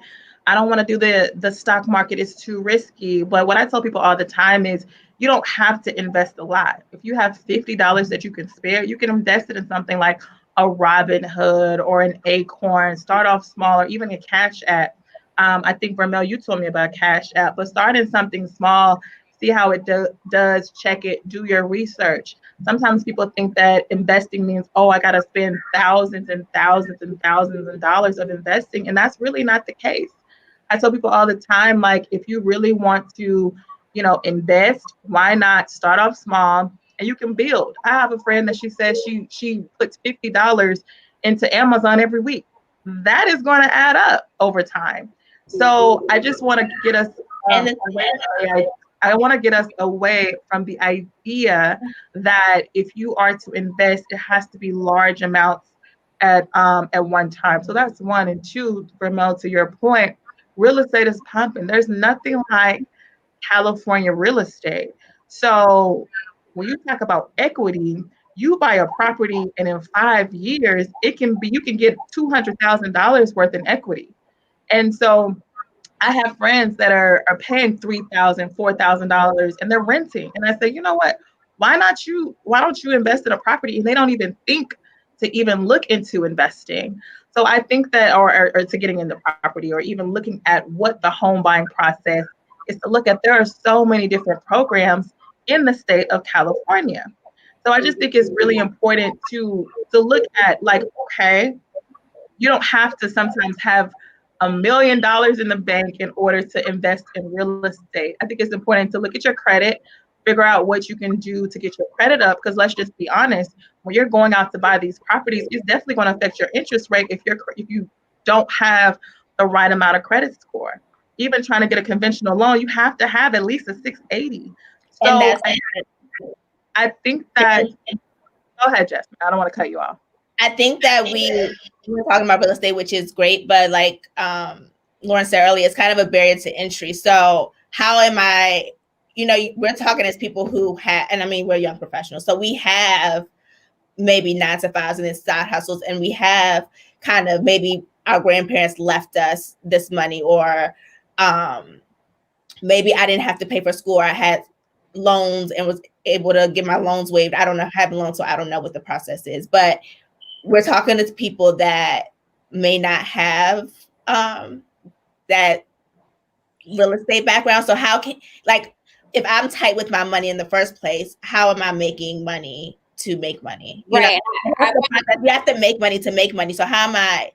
I don't want to do the stock market. It's too risky. But what I tell people all the time is you don't have to invest a lot. If you have $50 that you can spare, you can invest it in something like a Robinhood or an Acorn. Start off small, or even a Cash App. I think, Vermel, you told me about Cash App, but start in something small, see how it does, check it, do your research. Sometimes people think that investing means, oh, I got to spend thousands and thousands and thousands of dollars of investing. And that's really not the case. I tell people all the time, like, if you really want to, invest, why not start off small and you can build? I have a friend that she says she puts $50 into Amazon every week. That is going to add up over time. So I just want to get us I want to get us away from the idea that if you are to invest, it has to be large amounts at one time. So that's one. And two, Ramel, to your point, real estate is pumping. There's nothing like California real estate. So when you talk about equity, you buy a property and in 5 years, you can get $200,000 worth in equity. And so I have friends that are paying $3,000, $4,000 and they're renting. And I say, you know what? Why don't you invest in a property? And they don't even think to even look into investing. So I think that, or to getting into property, or even looking at what the home buying process is, to look at, there are so many different programs in the state of California. So I just think it's really important to look at, like, okay, you don't have to sometimes have $1 million in the bank in order to invest in real estate. I think it's important to look at your credit, figure out what you can do to get your credit up. Because let's just be honest, when you're going out to buy these properties, it's definitely going to affect your interest rate if you don't have the right amount of credit score. Even trying to get a conventional loan, you have to have at least a 680. So I think that. Go ahead, Jasmine. I don't want to cut you off. I think that we were talking about real estate, which is great, but like Lauren said earlier, it's kind of a barrier to entry. So how am I, we're talking as people who have, and I mean, we're young professionals. So we have maybe 9 to 5s and then side hustles, and we have kind of, maybe our grandparents left us this money, or maybe I didn't have to pay for school, or I had loans and was able to get my loans waived. I don't know, have loans, so I don't know what the process is, but we're talking to people that may not have that real estate background. So how can, like, if I'm tight with my money in the first place, how am I making money to make money? You have to make money to make money. So how am I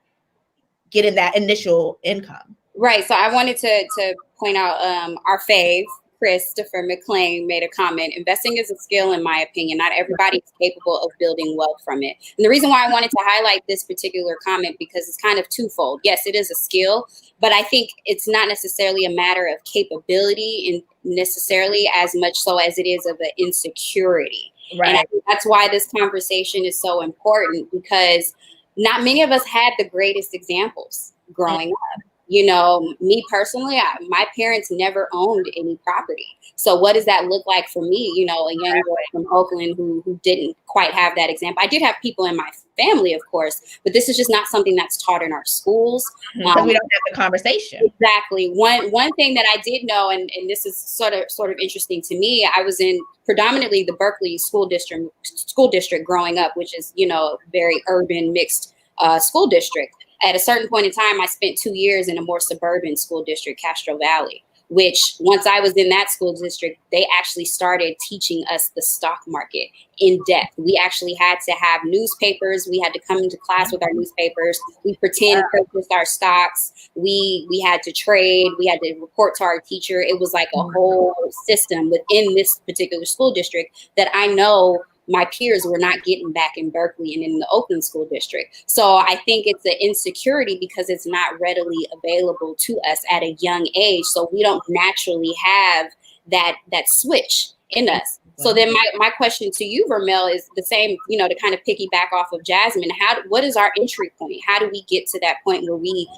getting that initial income? Right. So I wanted to point out our fave, Christopher McLean, made a comment. Investing is a skill, in my opinion. Not everybody is capable of building wealth from it. And the reason why I wanted to highlight this particular comment, because it's kind of twofold. Yes, it is a skill, but I think it's not necessarily a matter of capability and necessarily as much so as it is of an insecurity. Right. And I think that's why this conversation is so important, because not many of us had the greatest examples growing up. Me personally, my parents never owned any property. So what does that look like for me? A young boy from Oakland who didn't quite have that example. I did have people in my family, of course, but this is just not something that's taught in our schools. Because we don't have the conversation. Exactly. One thing that I did know, and this is sort of interesting to me, I was in predominantly the Berkeley school district growing up, which is, very urban mixed school district. At a certain point in time, I spent 2 years in a more suburban school district, Castro Valley, which once I was in that school district, they actually started teaching us the stock market in depth. We actually had to have newspapers. We had to come into class with our newspapers. We pretend purchased our stocks. We had to trade. We had to report to our teacher. It was like a whole system within this particular school district that I know my peers were not getting back in Berkeley and in the Oakland school district. So I think it's an insecurity because it's not readily available to us at a young age. So we don't naturally have that switch in us. So then my question to you, Vermel, is the same, to kind of piggyback off of Jasmine. What is our entry point? How do we get to that point where we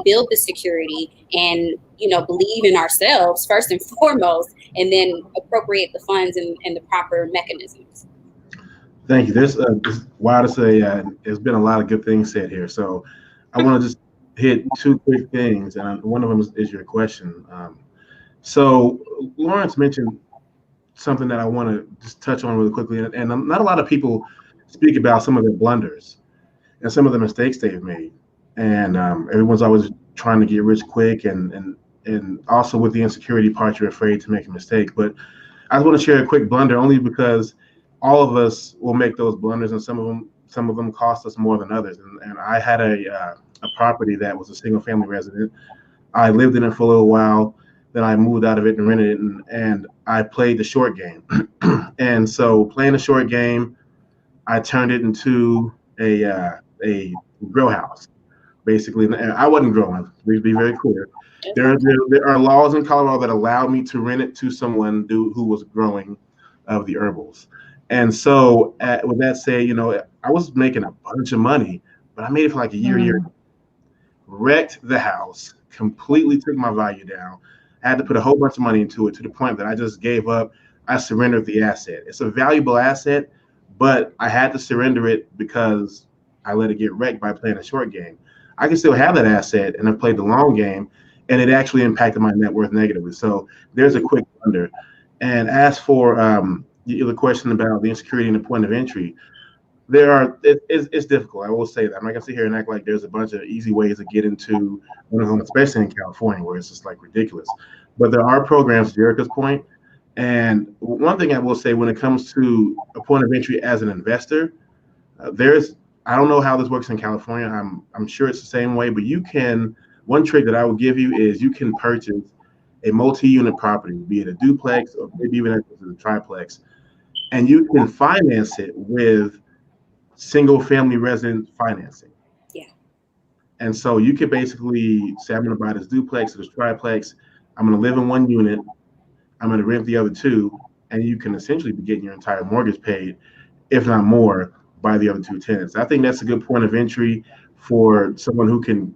build the security and, believe in ourselves first and foremost, and then appropriate the funds and the proper mechanisms? Thank you. There's there's been a lot of good things said here. So I want to just hit two quick things, and one of them is your question. So Lawrence mentioned something that I want to just touch on really quickly, and not a lot of people speak about some of their blunders and some of the mistakes they've made, and everyone's always trying to get rich quick, and also with the insecurity part, you're afraid to make a mistake. But I just want to share a quick blunder, only because all of us will make those blunders, and some of them cost us more than others. And I had a property that was a single family resident. I lived in it for a little while. Then I moved out of it and rented it, and I played the short game. And so playing the short game, I turned it into a grow house, basically. And I wasn't growing. Please be very clear. There are laws in Colorado that allow me to rent it to someone who was growing of the herbals. And so with that said, I was making a bunch of money, but I made it for like a year. Wrecked the house, completely took my value down. I had to put a whole bunch of money into it, to the point that I just gave up. I surrendered the asset. It's a valuable asset, but I had to surrender it because I let it get wrecked by playing a short game. I can still have that asset and have played the long game, and it actually impacted my net worth negatively. So there's a quick blunder. And as for the question about the insecurity and the point of entry, it's difficult. I will say that. I'm not gonna sit here and act like there's a bunch of easy ways to get into one home, especially in California, where it's just like ridiculous. But there are programs, to Jerica's point. And one thing I will say, when it comes to a point of entry as an investor, I don't know how this works in California. I'm sure it's the same way, but one trick that I will give you is you can purchase a multi-unit property, be it a duplex or maybe even a triplex, and you can finance it with single family resident financing. Yeah. And so you could basically say, I'm going to buy this duplex or this triplex. I'm going to live in one unit. I'm going to rent the other two. And you can essentially be getting your entire mortgage paid, if not more, by the other two tenants. I think that's a good point of entry for someone who can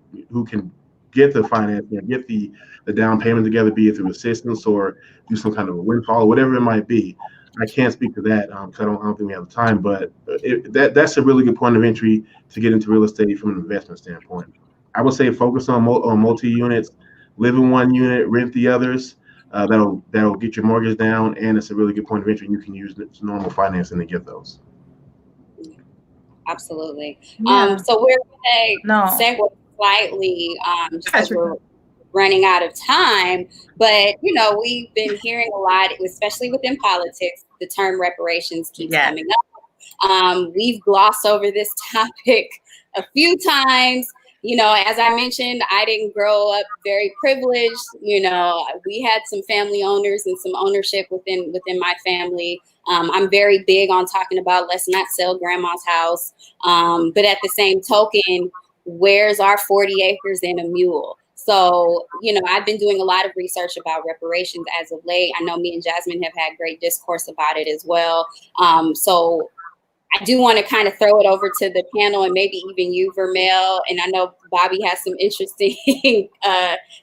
get the financing or get the down payment together, be it through assistance or do some kind of a windfall, or whatever it might be. I can't speak to that because I don't think we have the time, but that's a really good point of entry to get into real estate from an investment standpoint. I would say focus on multi-units, live in one unit, rent the others. That'll get your mortgage down, and it's a really good point of entry. You can use normal financing to get those. Absolutely. Yeah. So we're going to segue slightly, just as we're running out of time, but we've been hearing a lot, especially within politics, the term reparations keeps coming up. We've glossed over this topic a few times. As I mentioned, I didn't grow up very privileged. We had some family owners and some ownership within my family. I'm very big on talking about let's not sell grandma's house. But at the same token, where's our 40 acres and a mule? So, I've been doing a lot of research about reparations as of late. I know me and Jasmine have had great discourse about it as well. So I do want to kind of throw it over to the panel and maybe even you, Vermel. And I know Bobby has some interesting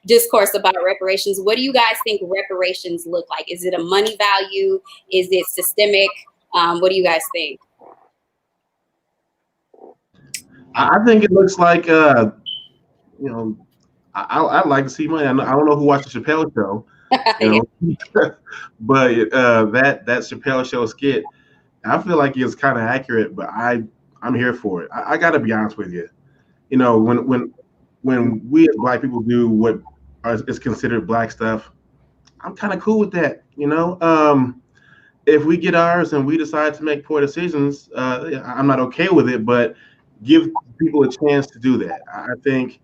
discourse about reparations. What do you guys think reparations look like? Is it a money value? Is it systemic? What do you guys think? I think it looks like, I'd like to see money. I don't know who watched the Chappelle Show, but that Chappelle Show skit, I feel like it's kind of accurate. But I'm here for it. I got to be honest with you. When we as Black people do what is considered Black stuff, I'm kind of cool with that. If we get ours and we decide to make poor decisions, I'm not okay with it. But give people a chance to do that. I think,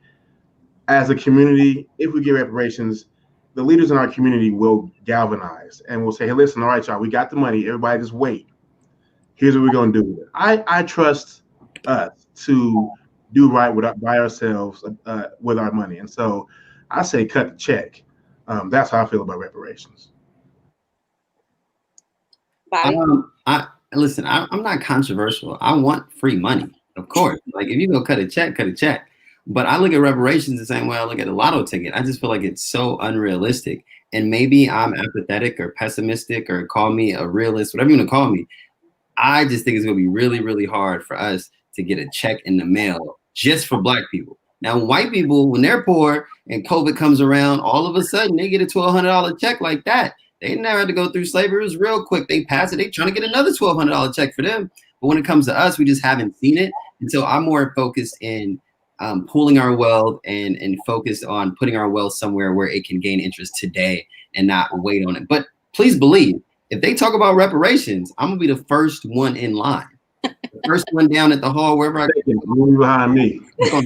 as a community, if we get reparations, the leaders in our community will galvanize and will say, hey, listen, all right, y'all, we got the money. Everybody just wait. Here's what we're going to do with it. I trust us to do right by ourselves with our money. And so I say cut the check. That's how I feel about reparations. Bobby? Listen. I'm not controversial. I want free money, of course. Like if you go cut a check, cut a check. But I look at reparations the same way I look at a lotto ticket. I just feel like it's so unrealistic. And maybe I'm apathetic or pessimistic or call me a realist, whatever you want to call me. I just think it's going to be really, really hard for us to get a check in the mail just for Black people. Now, white people, when they're poor and COVID comes around, all of a sudden they get a $1,200 check like that. They never had to go through slavery. It was real quick. They pass it. They trying to get another $1,200 check for them. But when it comes to us, we just haven't seen it. And so I'm more focused in pooling our wealth and focused on putting our wealth somewhere where it can gain interest today and not wait on it. But please believe, if they talk about reparations, I'm gonna be the first one in line, the first one down at the hall, wherever I can. Move behind me. All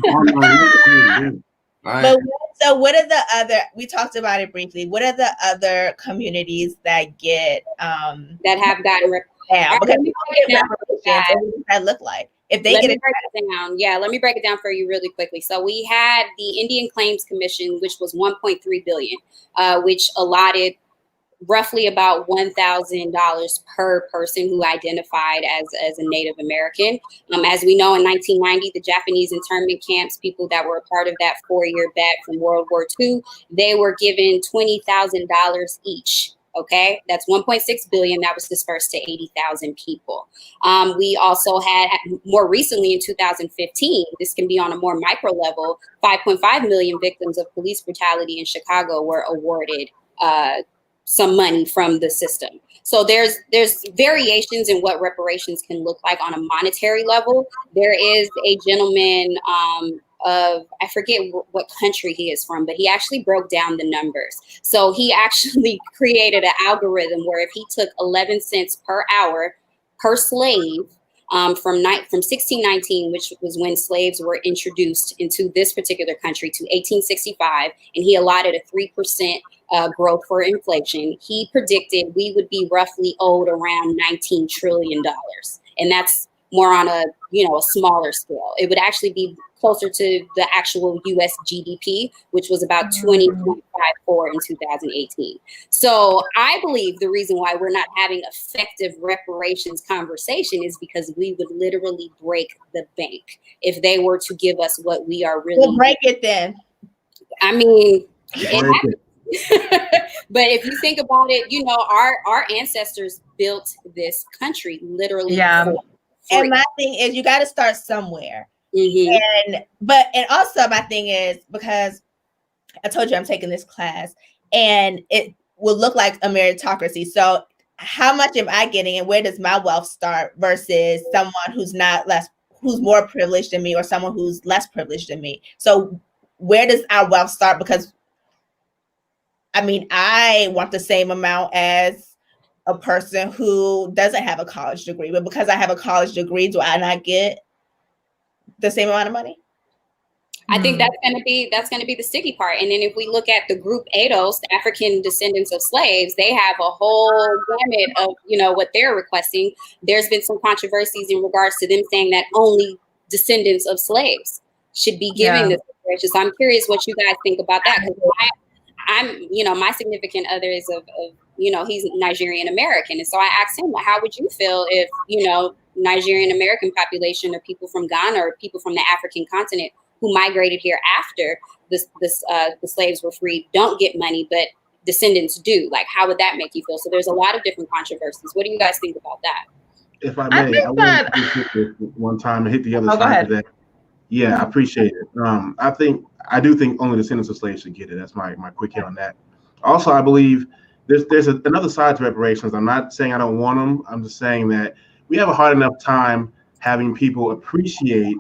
right. But so what are the other, we talked about it briefly, what are the other communities that get that have gotten down? Because we don't get reparations, and what does that look like? If they get it down, let me break it down for you really quickly. So we had the Indian Claims Commission, which was 1.3 billion, which allotted roughly about $1,000 per person who identified as a Native American. As we know, in 1990, the Japanese internment camps, people that were a part of that 4-year bat from World War II, they were given $20,000 each. Okay, that's 1.6 billion that was dispersed to 80,000 people. We also had more recently in 2015, this can be on a more micro level, 5.5 million victims of police brutality in Chicago were awarded some money from the system. So there's variations in what reparations can look like on a monetary level. There is a gentleman I forget what country he is from, but he actually broke down the numbers. So he actually created an algorithm where if he took 11 cents per hour per slave from 1619, which was when slaves were introduced into this particular country, to 1865, and he allotted a 3% growth for inflation, he predicted we would be roughly owed around $19 trillion. And that's more on a smaller scale. It would actually be closer to the actual US GDP, which was about 20.54 in 2018. So I believe the reason why we're not having effective reparations conversation is because we would literally break the bank if they were to give us what we are really. We'll break it then. I mean, but if you think about it, our ancestors built this country literally. Yeah. And my thing is, you got to start somewhere. Mm-hmm. And also my thing is, because I told you I'm taking this class and it will look like a meritocracy. So how much am I getting and where does my wealth start versus someone who's who's more privileged than me or someone who's less privileged than me? So where does our wealth start? Because I mean, I want the same amount as a person who doesn't have a college degree, but because I have a college degree, do I not get the same amount of money? I think that's going to be the sticky part. And then if we look at the group ADOS, the African descendants of slaves, they have a whole gamut of, what they're requesting. There's been some controversies in regards to them saying that only descendants of slaves should be giving this reparation. So I'm curious what you guys think about that. Because I'm, my significant other is of he's Nigerian American. And so I asked him, how would you feel if, Nigerian American population or people from Ghana or people from the African continent who migrated here after the slaves were freed don't get money, but descendants do? Like, how would that make you feel? So there's a lot of different controversies. What do you guys think about that? If I may, I want to hit this one time and hit the other side of that. Yeah, I appreciate it. I do think only descendants of slaves should get it. That's my quick hit on that. Also, I believe there's another side to reparations. I'm not saying I don't want them. I'm just saying that we have a hard enough time having people appreciate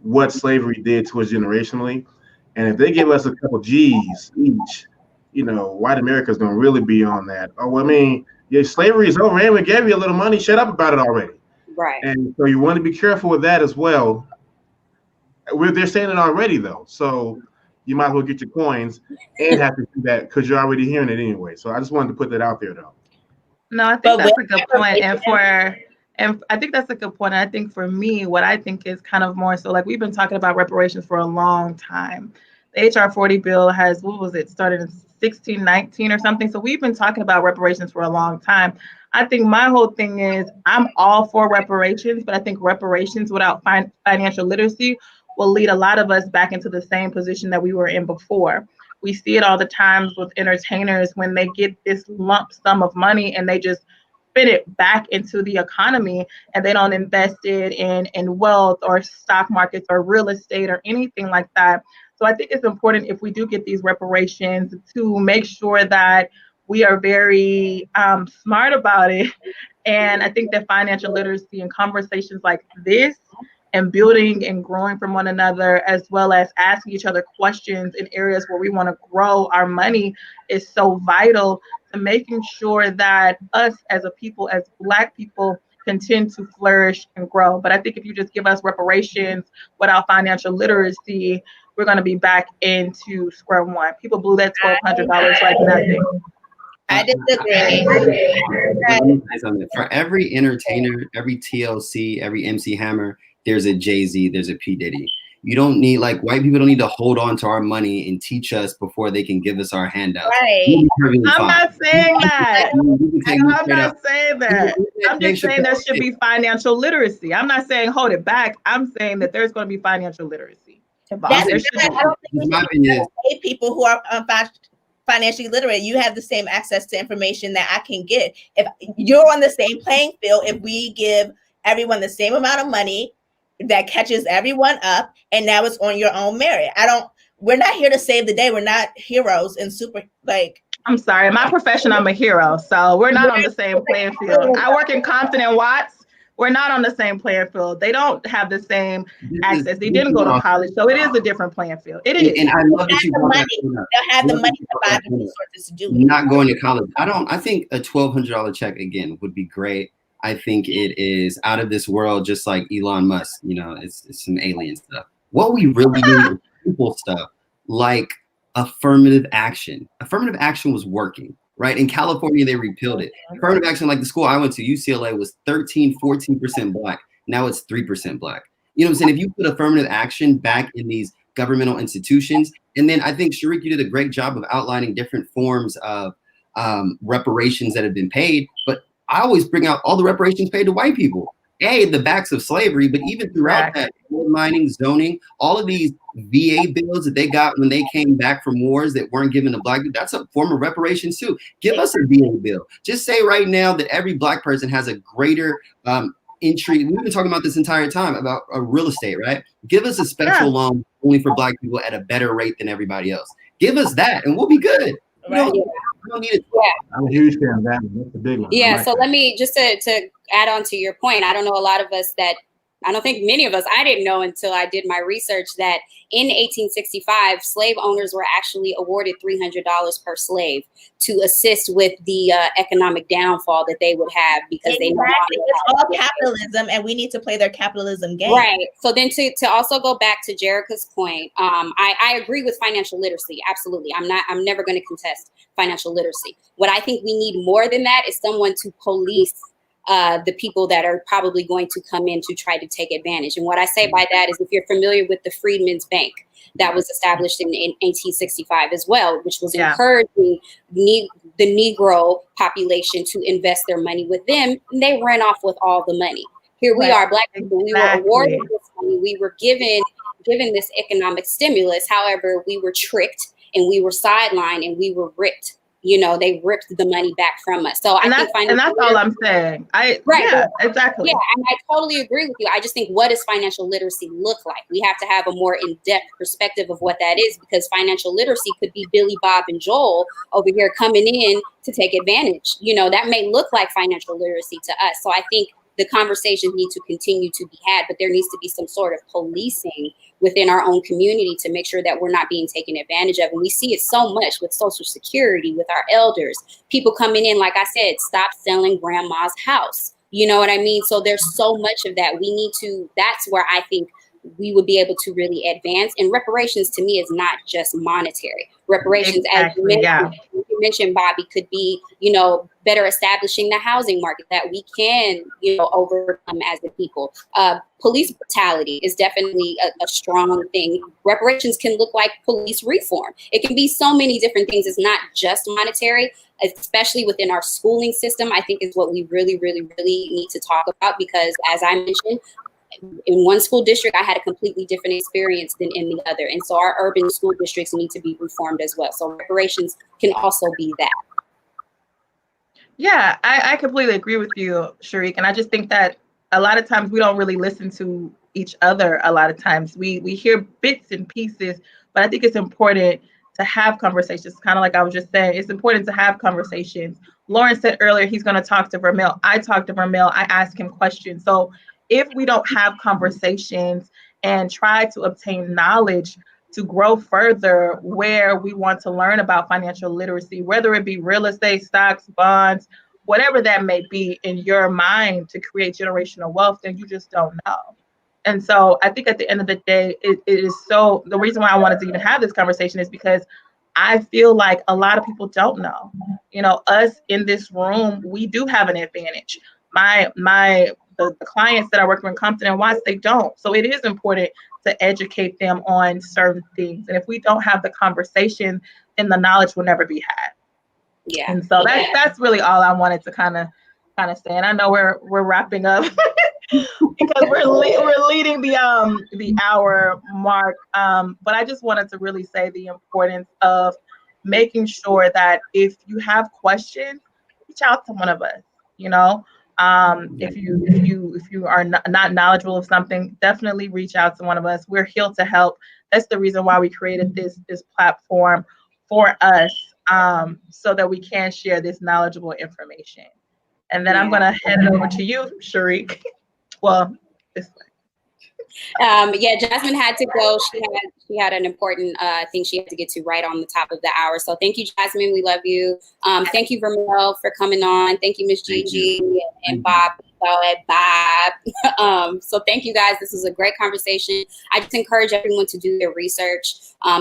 what slavery did to us generationally. And if they give us a couple G's each, white America's going to really be on that. Oh, I mean, slavery is over and we gave you a little money. Shut up about it already. Right. And so you want to be careful with that as well. They're saying it already, though. So you might as well get your coins and have to do that because you're already hearing it anyway. So I just wanted to put that out there, though. No, I think that's a good point. And I think that's a good point. And I think for me, what I think is kind of more so, like, we've been talking about reparations for a long time. The HR 40 bill has, started in 16, 19 or something. So we've been talking about reparations for a long time. I think my whole thing is I'm all for reparations, but I think reparations without financial literacy will lead a lot of us back into the same position that we were in before. We see it all the times with entertainers when they get this lump sum of money and they just spin it back into the economy and they don't invest it in wealth or stock markets or real estate or anything like that. So I think it's important if we do get these reparations to make sure that we are very smart about it. And I think that financial literacy and conversations like this and building and growing from one another, as well as asking each other questions in areas where we want to grow our money, is so vital to making sure that us as a people, as Black people, continue to flourish and grow. But I think if you just give us reparations without financial literacy, we're going to be back into square one. People blew that $1,200 like nothing. I disagree. Let me say something. For every entertainer, every TLC, every MC Hammer, there's a Jay-Z, there's a P. Diddy. You don't need, like, white people don't need to hold on to our money and teach us before they can give us our handouts. Right. I'm not saying that. I'm not saying that. I'm just saying there should be financial literacy. I'm not saying hold it back. I'm saying that there's going to be financial literacy. I don't think we should pay people who are financially literate. You have the same access to information that I can get. If you're on the same playing field, if we give everyone the same amount of money, that catches everyone up, and now it's on your own merit. We're not here to save the day. We're not heroes and I'm sorry, in my profession, I'm a hero. So we're not on the same playing field. I work in Compton and Watts. We're not on the same playing field. They don't have the same access. They didn't go to college. So it is a different playing field. It is. And I love that you brought that up. They'll have the money to buy the resources to do it. Not going to college. I think a $1,200 check, again, would be great. I think it is out of this world, just like Elon Musk. You know, it's some alien stuff. What we really need is simple stuff like affirmative action. Affirmative action was working, right? In California, they repealed it. Affirmative action, like the school I went to, UCLA, was 14% Black. Now it's 3% Black. You know what I'm saying? If you put affirmative action back in these governmental institutions, and then I think, Sharik, you did a great job of outlining different forms of reparations that have been paid, but I always bring out all the reparations paid to white people. The backs of slavery, but even throughout that, gold mining, zoning, all of these VA bills that they got when they came back from wars that weren't given to Black people, that's a form of reparations too. Give us a VA bill. Just say right now that every Black person has a greater entry. We've been talking about this entire time about real estate, right? Give us a special loan only for Black people at a better rate than everybody else. Give us that and we'll be good. Right. Don't need it. I'm a huge fan of that. That's the big one. Yeah. So let me just to add on to your point. I don't know a lot of us that I don't think many of us, I didn't know until I did my research that in 1865, slave owners were actually awarded $300 per slave to assist with the economic downfall that they would have because they know it's all capitalism and we need to play their capitalism game. Right. So then to also go back to Jerica's point, I agree with financial literacy. Absolutely. I'm never going to contest financial literacy. What I think we need more than that is someone to police the people that are probably going to come in to try to take advantage. And what I say by that is if you're familiar with the Freedmen's Bank that was established in 1865 as well, which was encouraging the Negro population to invest their money with them, and they ran off with all the money. Here we are, Black people, we were awarded this money, we were given this economic stimulus. However, we were tricked and we were sidelined and we were ripped. You know, they ripped the money back from us. So and that's all I'm saying. Yeah, exactly. Yeah, and I totally agree with you. I just think, what does financial literacy look like? We have to have a more in-depth perspective of what that is, because financial literacy could be Billy, Bob, and Joel over here coming in to take advantage. You know, that may look like financial literacy to us. So I think the conversations need to continue to be had, but there needs to be some sort of policing within our own community to make sure that we're not being taken advantage of. And we see it so much with Social Security, with our elders, people coming in, like I said, stop selling grandma's house. You know what I mean? So there's so much of that. We need to, that's where I think we would be able to really advance. And reparations to me is not just monetary. Reparations, Exactly, as you mentioned, Bobby, could be, better establishing the housing market that we can, overcome as a people. Police brutality is definitely a strong thing. Reparations can look like police reform. It can be so many different things. It's not just monetary, especially within our schooling system. I think is what we really, really, really need to talk about, because as I mentioned, in one school district, I had a completely different experience than in the other. And so our urban school districts need to be reformed as well. So reparations can also be that. Yeah, I completely agree with you, Sharik. And I just think that a lot of times we don't really listen to each other. A lot of times we hear bits and pieces, but I think it's important to have conversations. Kind of like I was just saying, it's important to have conversations. Lauren said earlier he's going to talk to Vermel. I talked to Vermel. I asked him questions. So if we don't have conversations and try to obtain knowledge to grow further where we want to learn about financial literacy, whether it be real estate, stocks, bonds, whatever that may be in your mind to create generational wealth, then you just don't know. And so I think at the end of the day, it is so, the reason why I wanted to even have this conversation is because I feel like a lot of people don't know. Us in this room, we do have an advantage. The clients that I work with in Compton and Watts, they don't. So it is important to educate them on certain things. And if we don't have the conversation, then the knowledge will never be had. Yeah. And so that's really all I wanted to kind of say. And I know we're wrapping up because we're leading the hour mark. But I just wanted to really say the importance of making sure that if you have questions, reach out to one of us. If you are not knowledgeable of something, definitely reach out to one of us. We're here to help. That's the reason why we created this platform for us, so that we can share this knowledgeable information. And then I'm going to head it over to you, Sharik. Well, this way. Jasmine had to go. She had an important thing she had to get to right on the top of the hour. So thank you, Jasmine. We love you. Thank you, Vermel, for coming on. Thank you, Miss Gigi and Bob. So thank you guys. This was a great conversation. I just encourage everyone to do their research.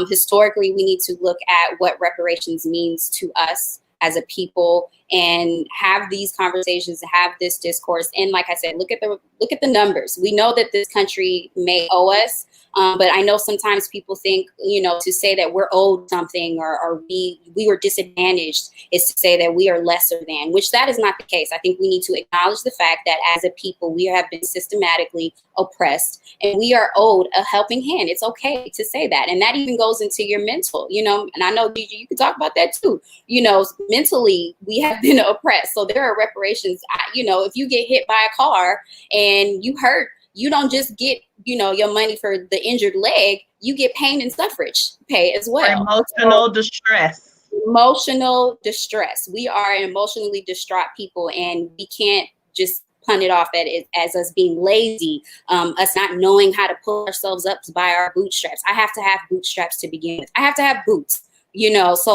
Historically, we need to look at what reparations means to us as a people and have these conversations, have this discourse. And like I said, look at the numbers. We know that this country may owe us, but I know sometimes people think, to say that we're owed something or we were disadvantaged is to say that we are lesser than, which that is not the case. I think we need to acknowledge the fact that as a people, we have been systematically oppressed and we are owed a helping hand. It's okay to say that. And that even goes into your mental, and I know, Gigi, you can talk about that too. Mentally, we have been oppressed. So there are reparations. If you get hit by a car and you hurt, you don't just get, your money for the injured leg, you get pain and suffrage pay as well. Emotional distress. Emotional distress. We are an emotionally distraught people, and we can't just punt it off as us being lazy, us not knowing how to pull ourselves up by our bootstraps. I have to have bootstraps to begin with. I have to have boots. That's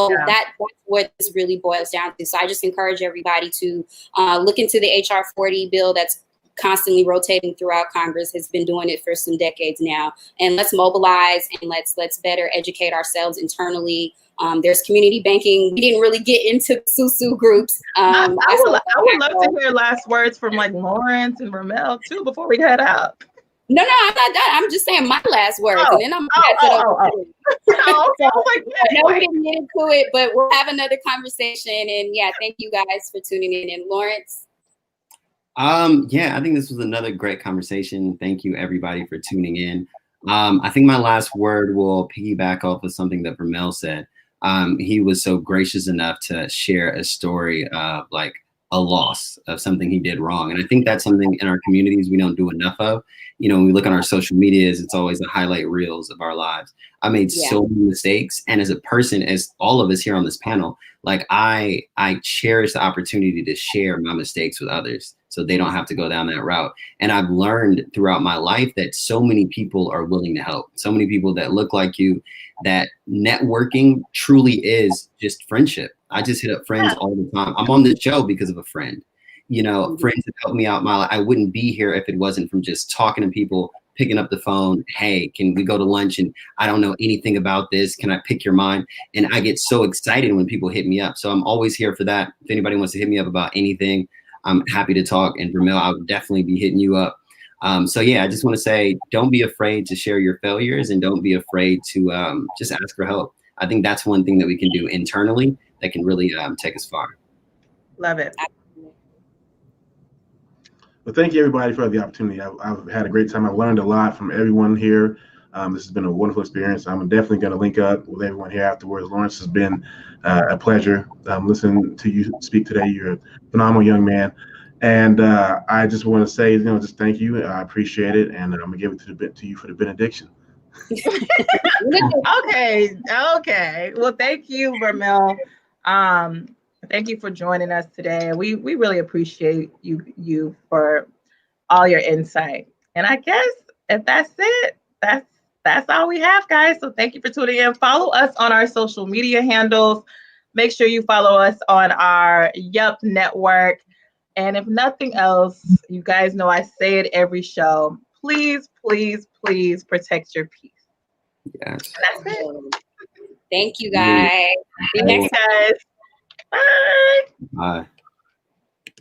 what this really boils down to. So I just encourage everybody to look into the HR 40 bill that's constantly rotating throughout Congress, has been doing it for some decades now. And let's mobilize and let's better educate ourselves internally. There's community banking. We didn't really get into the SUSU groups. I would love to hear last words from like Lawrence and Ramel too before we head out. No, I'm not done. I'm just saying my last words, and then I'm pass it over. We didn't get into it, but we'll have another conversation. And thank you guys for tuning in. And Lawrence. I think this was another great conversation. Thank you, everybody, for tuning in. I think my last word will piggyback off of something that Vermel said. He was so gracious enough to share a story of like a loss of something he did wrong. And I think that's something in our communities we don't do enough of. When we look on our social medias, it's always the highlight reels of our lives. I made so many mistakes. And as a person, as all of us here on this panel, like I cherish the opportunity to share my mistakes with others so they don't have to go down that route. And I've learned throughout my life that so many people are willing to help. So many people that look like you, that networking truly is just friendship. I just hit up friends all the time. I'm on this show because of a friend. Friends have helped me out. I wouldn't be here if it wasn't from just talking to people picking up the phone. Hey, can we go to lunch? And I don't know anything about this. Can I pick your mind? And I get so excited when people hit me up. So I'm always here for that. If anybody wants to hit me up about anything, I'm happy to talk. And Vermel, I would definitely be hitting you up. So yeah, I just want to say, don't be afraid to share your failures, and don't be afraid to just ask for help. I think that's one thing that we can do internally that can really take us far. Love it. Well, thank you everybody for the opportunity. I've had a great time. I've learned a lot from everyone here. This has been a wonderful experience. I'm definitely going to link up with everyone here afterwards. Lawrence, has been a pleasure listening to you speak today. You're a phenomenal young man. And I just want to say, just thank you. I appreciate it. And I'm going to give it to you for the benediction. Okay. Well, thank you, Vermel. Thank you for joining us today. We really appreciate you for all your insight. And I guess if that's it, that's all we have, guys. So thank you for tuning in. Follow us on our social media handles. Make sure you follow us on our Yup network. And if nothing else, you guys know I say it every show. Please, please, please protect your peace. Yes. That's it. Thank you, guys. See you Thanks, next time. guys. Bye. Bye.